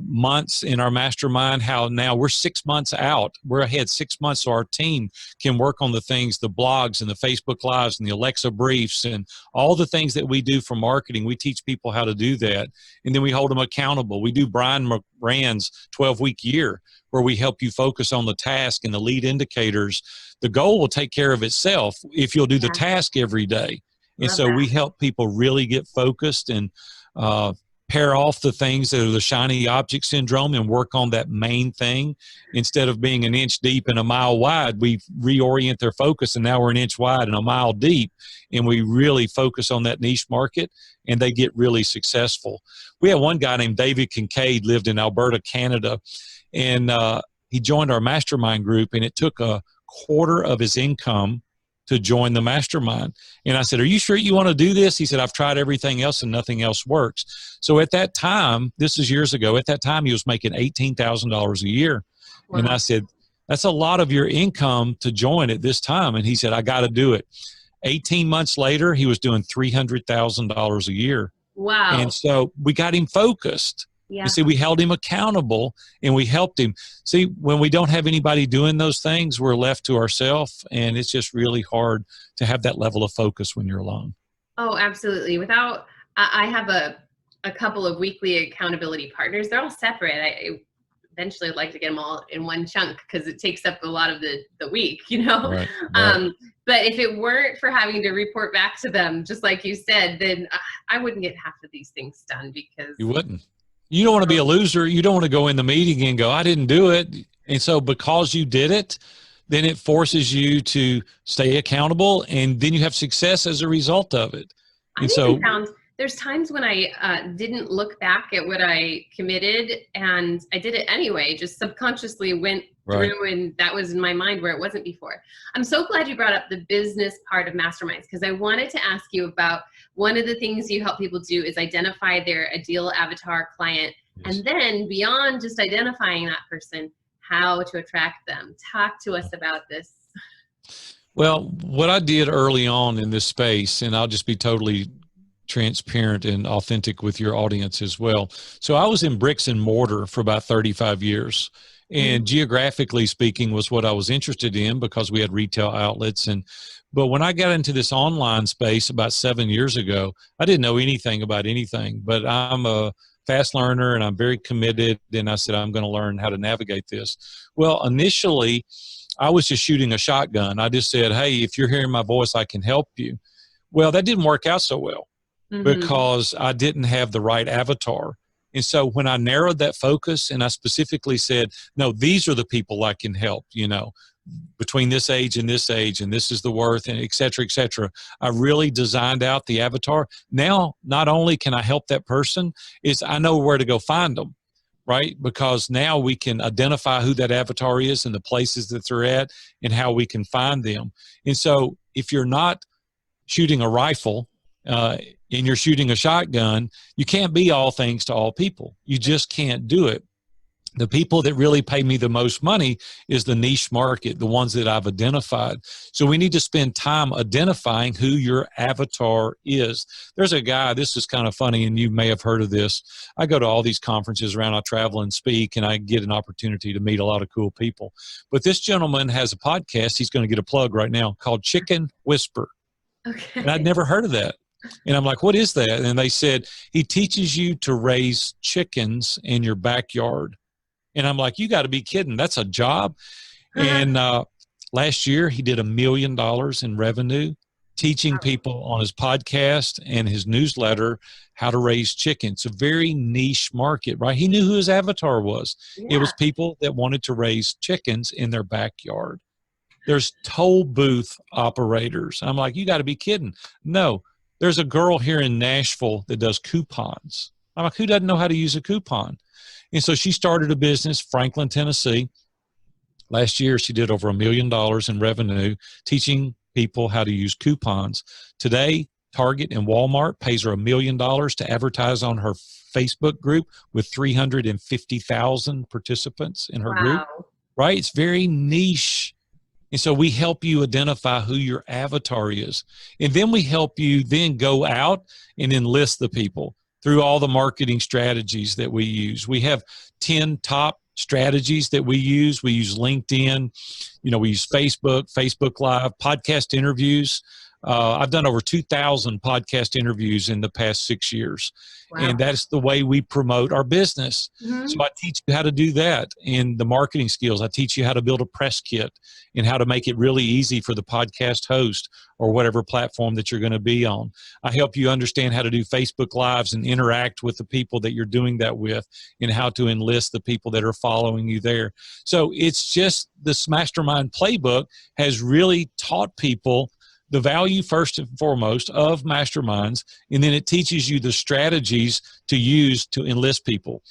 B: months in our mastermind, how now we're 6 months out. We're ahead 6 months, so our team can work on the things, the blogs and the Facebook Lives and the Alexa briefs and all the things that we do for marketing. We teach people how to do that, and then we hold them accountable. We do Brian Moran's 12-week year, where we help you focus on the task and the lead indicators. The goal will take care of itself if you'll do the task every day. And so we help people really get focused and pair off the things that are the shiny object syndrome and work on that main thing. Instead of being an inch deep and a mile wide, we reorient their focus, and now we're an inch wide and a mile deep, and we really focus on that niche market, and they get really successful. We had one guy named David Kincaid, lived in Alberta, Canada, and he joined our mastermind group, and it took a quarter of his income to join the mastermind. And I said, are you sure you want to do this? He said, I've tried everything else and nothing else works. So at that time, this is years ago, at that time he was making $18,000 a year. Wow. And I said, that's a lot of your income to join at this time. And he said, I got to do it. 18 months later, he was doing $300,000 a year.
A: Wow.
B: And so we got him focused. You see, we held him accountable and we helped him. See, when we don't have anybody doing those things, we're left to ourselves, and it's just really hard to have that level of focus when you're alone.
A: Oh, absolutely. I have a couple of weekly accountability partners. They're all separate. I eventually would like to get them all in one chunk because it takes up a lot of the week, you know?
B: Right.
A: But if it weren't for having to report back to them, just like you said, then I wouldn't get half of these things done because
B: you wouldn't. You don't want to be a loser. You don't want to go in the meeting and go, I didn't do it. And so because you did it, then it forces you to stay accountable, and then you have success as a result of it. And so
A: found there's times when I didn't look back at what I committed, and I did it anyway, just subconsciously went through, and that was in my mind where it wasn't before. I'm so glad you brought up the business part of masterminds, because I wanted to ask you about one of the things you help people do is identify their ideal avatar client. Yes. And then beyond just identifying that person, how to attract them. Talk to us about this.
B: Well, what I did early on in this space, and I'll just be totally transparent and authentic with your audience as well. So I was in bricks and mortar for about 35 years. And geographically speaking was what I was interested in because we had retail outlets. But when I got into this online space about 7 years ago, I didn't know anything about anything, but I'm a fast learner and I'm very committed. And I said, I'm going to learn how to navigate this. Well, initially I was just shooting a shotgun. I just said, hey, if you're hearing my voice, I can help you. Well, that didn't work out so well. because I didn't have the right avatar. And so when I narrowed that focus and I specifically said, no, these are the people I can help, between this age, and this is the worth, and et cetera, I really designed out the avatar. Now, not only can I help that person, is I know where to go find them, right? Because now we can identify who that avatar is and the places that they're at and how we can find them. And so if you're not shooting a rifle, and you're shooting a shotgun, you can't be all things to all people. You just can't do it. The people that really pay me the most money is the niche market, the ones that I've identified. So we need to spend time identifying who your avatar is. There's a guy, this is kind of funny, and you may have heard of this. I go to all these conferences around, I travel and speak, and I get an opportunity to meet a lot of cool people. But this gentleman has a podcast, he's going to get a plug right now, called Chicken Whisper.
A: Okay.
B: And I'd never heard of that. And I'm like, what is that? And they said, he teaches you to raise chickens in your backyard. And I'm like, you got to be kidding. That's a job. And last year, he did $1 million in revenue teaching people on his podcast and his newsletter how to raise chickens. It's a very niche market, right? He knew who his avatar was. Yeah. It was people that wanted to raise chickens in their backyard. There's toll booth operators. I'm like, you got to be kidding. No, there's a girl here in Nashville that does coupons. I'm like, who doesn't know how to use a coupon? And so she started a business, Franklin, Tennessee. Last year, she did over $1 million in revenue, teaching people how to use coupons. Today, Target and Walmart pays her $1 million to advertise on her Facebook group with 350,000 participants in her group. Right? It's very niche. And so we help you identify who your avatar is. And then we help you then go out and enlist the people through all the marketing strategies that we use. We have 10 top strategies that we use. We use LinkedIn, we use Facebook, Facebook Live, podcast interviews. I've done over 2,000 podcast interviews in the past 6 years. Wow. And that's the way we promote our business. Mm-hmm. So I teach you how to do that in the marketing skills. I teach you how to build a press kit and how to make it really easy for the podcast host or whatever platform that you're going to be on. I help you understand how to do Facebook Lives and interact with the people that you're doing that with and how to enlist the people that are following you there. So it's just this mastermind playbook has really taught people the value first and foremost of masterminds, and then it teaches you the strategies to use to enlist people.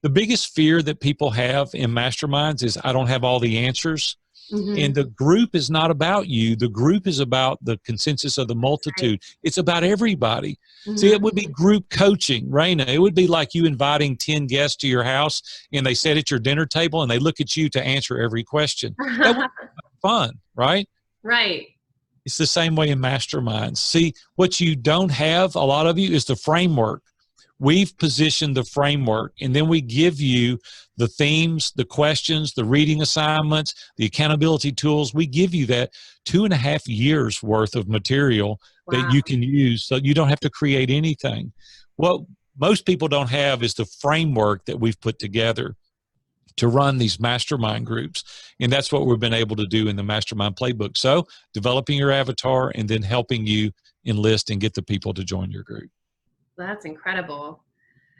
B: The biggest fear that people have in masterminds is I don't have all the answers. Mm-hmm. And the group is not about you. The group is about the consensus of the multitude. Right. It's about everybody. Mm-hmm. See, it would be group coaching, Reina. It would be like you inviting 10 guests to your house and they sit at your dinner table and they look at you to answer every question. That would be fun, right?
A: Right.
B: It's the same way in masterminds. See, what you don't have, a lot of you, is the framework. We've positioned the framework, and then we give you the themes, the questions, the reading assignments, the accountability tools. We give you that 2.5 years worth of material that you can use so you don't have to create anything. What most people don't have is the framework that we've put together to run these mastermind groups. And that's what we've been able to do in the mastermind playbook. So developing your avatar and then helping you enlist and get the people to join your group.
A: That's incredible.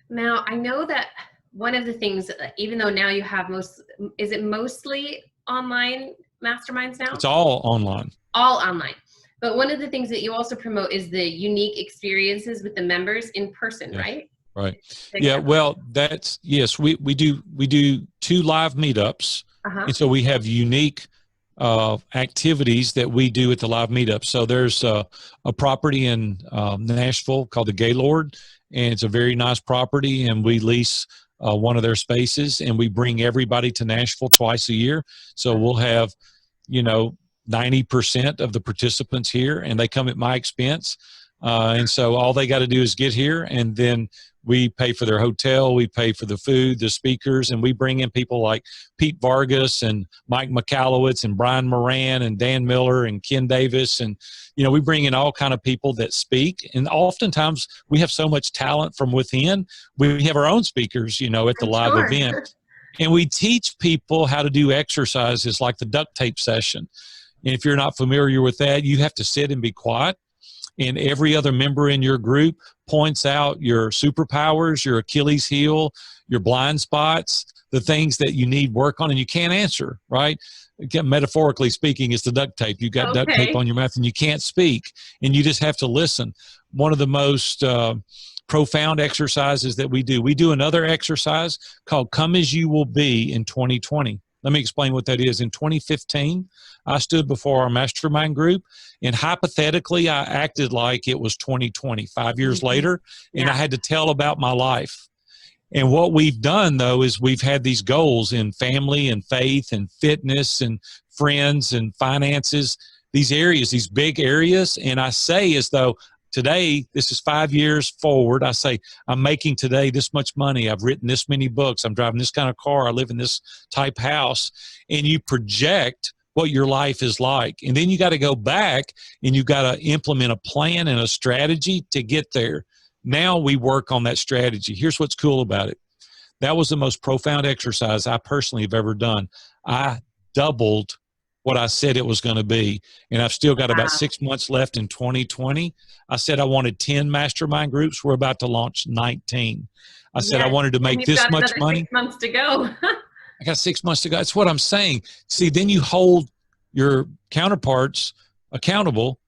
A: Now, I know that one of the things, even though now you have is it mostly online masterminds now?
B: It's all online.
A: All online. But one of the things that you also promote is the unique experiences with the members in person, right?
B: Right. Yeah. Well, yes, we do 2 live meetups. And so we have unique activities that we do at the live meetup. So there's a property in Nashville called the Gaylord, and it's a very nice property, and we lease one of their spaces, and we bring everybody to Nashville twice a year. So we'll have, 90% of the participants here, and they come at my expense. And so all they got to do is get here, and then we pay for their hotel, we pay for the food, the speakers, and we bring in people like Pete Vargas and Mike McAllowitz and Brian Moran and Dan Miller and Ken Davis. And, we bring in all kind of people that speak. And oftentimes we have so much talent from within, we have our own speakers, at the live event. And we teach people how to do exercises like the duct tape session. And if you're not familiar with that, you have to sit and be quiet. and every other member in your group points out your superpowers, your Achilles heel, your blind spots, the things that you need work on and you can't answer, right? Again, metaphorically speaking, it's the duct tape. You got duct tape on your mouth and you can't speak, and you just have to listen. One of the most profound exercises that we do another exercise called Come As You Will Be in 2020. Let me explain what that is. In 2015, I stood before our mastermind group, and hypothetically, I acted like it was 2020, 5 years later, and I had to tell about my life. And what we've done, though, is we've had these goals in family and faith and fitness and friends and finances, these areas, these big areas. And I say as though today, this is 5 years forward. I say, I'm making today this much money. I've written this many books. I'm driving this kind of car. I live in this type house. And you project what your life is like. And then you got to go back and you got to implement a plan and a strategy to get there. Now we work on that strategy. Here's what's cool about it. That was the most profound exercise I personally have ever done. I doubled what I said it was going to be. And I've still got about 6 months left in 2020. I said I wanted 10 mastermind groups. We're about to launch 19. I said I wanted to make this much money.
A: 6 months to go.
B: I got 6 months to go. That's what I'm saying. See, then you hold your counterparts accountable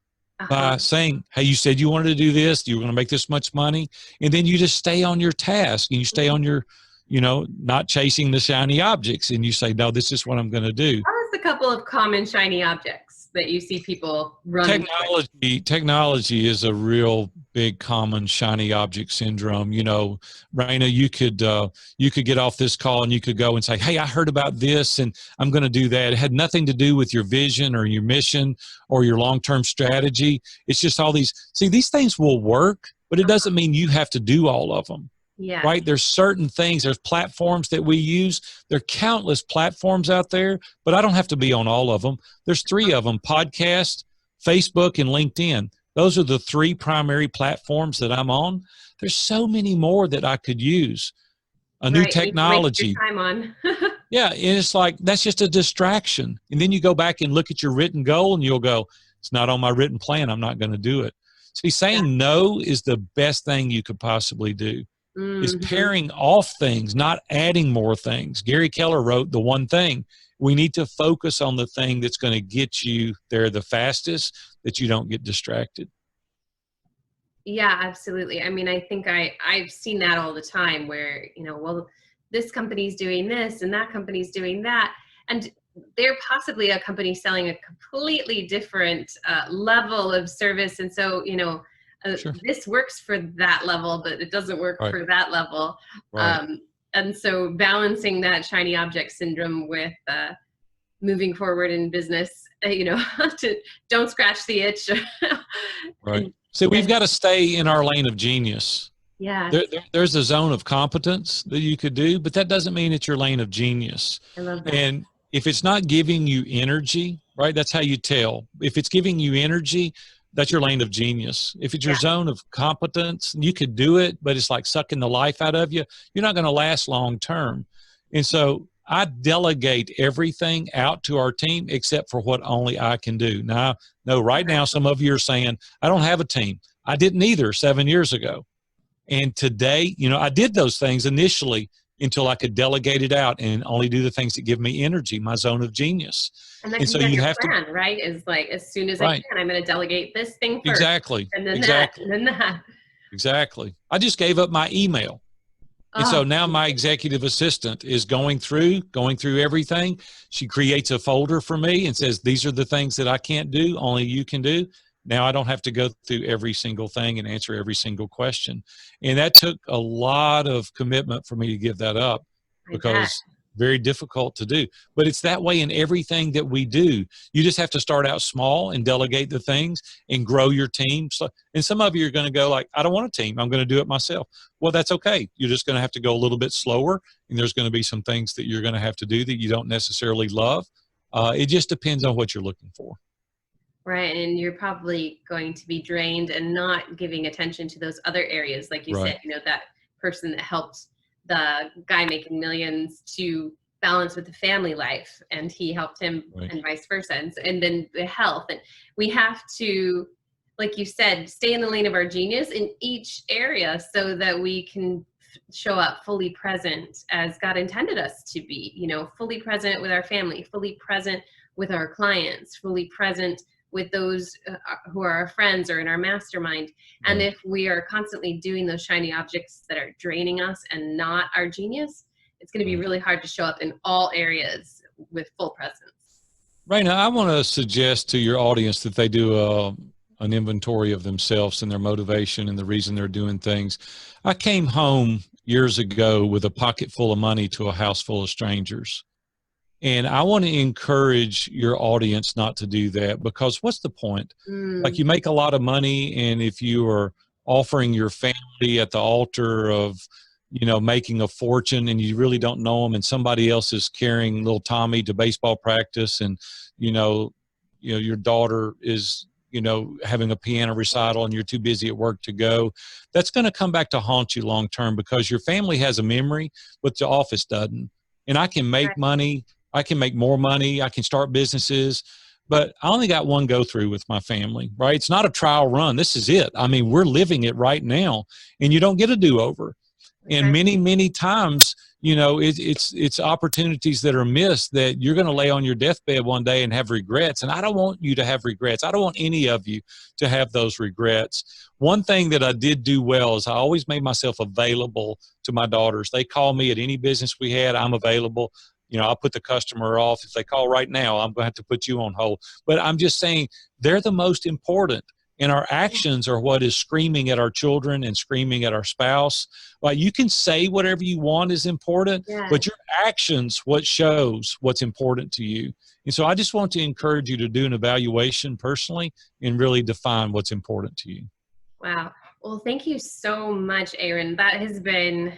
B: by saying, hey, you said you wanted to do this, you were going to make this much money, and then you just stay on your task and you stay on your, not chasing the shiny objects, and you say, no, this is what I'm going to do.
A: What is a couple of common shiny objects that you see people run?
B: Technology is a real big common shiny object syndrome. Reina, you could get off this call and you could go and say, hey, I heard about this and I'm going to do that. It had nothing to do with your vision or your mission or your long-term strategy. It's just all these things will work, but it doesn't mean you have to do all of them.
A: Yeah.
B: Right. There's certain things, there's platforms that we use. There are countless platforms out there, but I don't have to be on all of them. There's 3 of them: podcast, Facebook, and LinkedIn. Those are the 3 primary platforms that I'm on. There's so many more that I could use. New technology.
A: You can waste your time on.
B: Yeah. And it's like, that's just a distraction. And then you go back and look at your written goal and you'll go, it's not on my written plan. I'm not going to do it. See, saying no is the best thing you could possibly do. Is paring off things, not adding more things. Gary Keller wrote The One Thing. We need to focus on the thing that's going to get you there the fastest, that you don't get distracted.
A: Yeah, absolutely. I mean, I think I've seen that all the time where, well, this company's doing this and that company's doing that. And they're possibly a company selling a completely different level of service. And so, sure. This works for that level, but it doesn't work for that level.
B: Right.
A: And so balancing that shiny object syndrome with moving forward in business, to don't scratch the itch.
B: Right. So we've got to stay in our lane of genius.
A: Yeah.
B: There's a zone of competence that you could do, but that doesn't mean it's your lane of genius.
A: I love that.
B: And if it's not giving you energy, right, that's how you tell. If it's giving you energy, that's your lane of genius. If it's your zone of competence, you could do it, but it's like sucking the life out of you. You're not going to last long term. And so I delegate everything out to our team except for what only I can do. Now, no, right now, some of you are saying, I don't have a team. I didn't either 7 years ago. And today, I did those things initially until I could delegate it out and only do the things that give me energy, my zone of genius.
A: And so you have plan, right? Is like, as soon as I can, I'm going to delegate this thing first.
B: Exactly.
A: And then that, and then that.
B: Exactly. I just gave up my email. And so now my executive assistant is going through everything. She creates a folder for me and says, these are the things that I can't do, only you can do. Now I don't have to go through every single thing and answer every single question. And that took a lot of commitment for me to give that up, because very difficult to do. But it's that way in everything that we do. You just have to start out small and delegate the things and grow your team. So, and some of you are going to go like, I don't want a team. I'm going to do it myself. Well, that's okay. You're just going to have to go a little bit slower. And there's going to be some things that you're going to have to do that you don't necessarily love. It just depends on what you're looking for.
A: Right. And you're probably going to be drained and not giving attention to those other areas. Like you said, that person that helped the guy making millions to balance with the family life, and he helped him and vice versa. And then the health. And we have to like you said, stay in the lane of our genius in each area so that we can show up fully present as God intended us to be, you know, fully present with our family, fully present with our clients, fully present with those who are our friends or in our mastermind. And
B: Right.
A: if we are constantly doing those shiny objects that are draining us and not our genius, it's going to be
B: Right.
A: really hard to show up in all areas with full presence.
B: Raina, I want to suggest to your audience that they do an inventory of themselves and their motivation and the reason they're doing things. I came home years ago with a pocket full of money to a house full of strangers. And I want to encourage your audience not to do that, because what's the point? Like,
A: Mm,
B: you make a lot of money, and if you are offering your family at the altar of, you know, making a fortune, and you really don't know them, and somebody else is carrying little Tommy to baseball practice, and you know, your daughter is, you know, having a piano recital, and you're too busy at work to go, that's going to come back to haunt you long term, because your family has a memory, but the office doesn't. And I can make
A: right.
B: money, I can make more money, I can start businesses, but I only got one go through with my family, right? It's not a trial run. This is it. I mean, we're living it right now, and you don't get a do over.
A: That's
B: And
A: right.
B: many times, you know, it's opportunities that are missed that you're going to lay on your deathbed one day and have regrets. And I don't want you to have regrets. I don't want any of you to have those regrets. One thing that I did do well is I always made myself available to my daughters. They call me at any business we had, I'm available. You know, I'll put the customer off. If they call right now, I'm going to have to put you on hold. But I'm just saying, they're the most important. And our actions are what is screaming at our children and screaming at our spouse. Like, you can say whatever you want is important,
A: Yeah.
B: but your actions what shows what's important to you. And so I just want to encourage you to do an evaluation personally and really define what's important to you.
A: Wow. Well, thank you so much, Aaron. That has been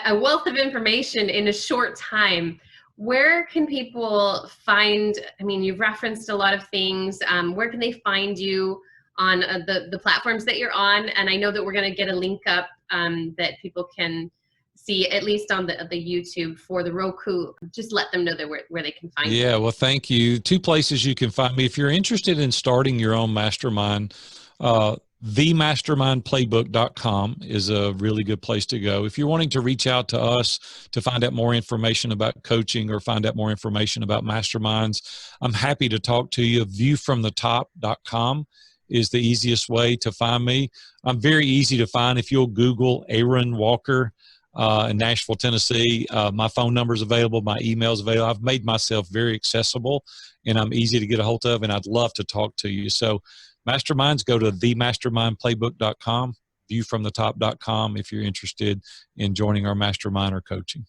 A: a wealth of information in a short time. Where can people find, I mean, you've referenced a lot of things. Where can they find you on the platforms that you're on? And I know that we're going to get a link up that people can see, at least on the YouTube for the Roku. Just let them know that where they can find you.
B: Yeah, well, thank you. Two places you can find me. If you're interested in starting your own mastermind, themastermindplaybook.com is a really good place to go. If you're wanting to reach out to us to find out more information about coaching or find out more information about masterminds, I'm happy to talk to you. Viewfromthetop.com is the easiest way to find me. I'm very easy to find. If you'll Google Aaron Walker, in Nashville, Tennessee. My phone number is available. My email is available. I've made myself very accessible, and I'm easy to get a hold of, and I'd love to talk to you. So masterminds, go to themastermindplaybook.com, viewfromthetop.com if you're interested in joining our mastermind or coaching.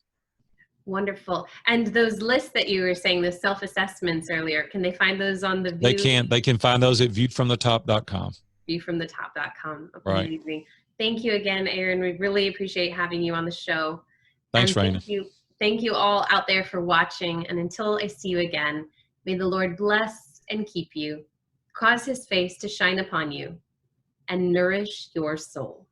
A: Wonderful. And those lists that you were saying, the self-assessments earlier, can they find those on the
B: They can find those at viewfromthetop.com.
A: viewfromthetop.com.
B: Right.
A: Amazing. Thank you again, Aaron. We really appreciate having you on the show.
B: Thanks,
A: And
B: Reina.
A: thank you all out there for watching. And until I see you again, may the Lord bless and keep you, cause his face to shine upon you, and nourish your soul.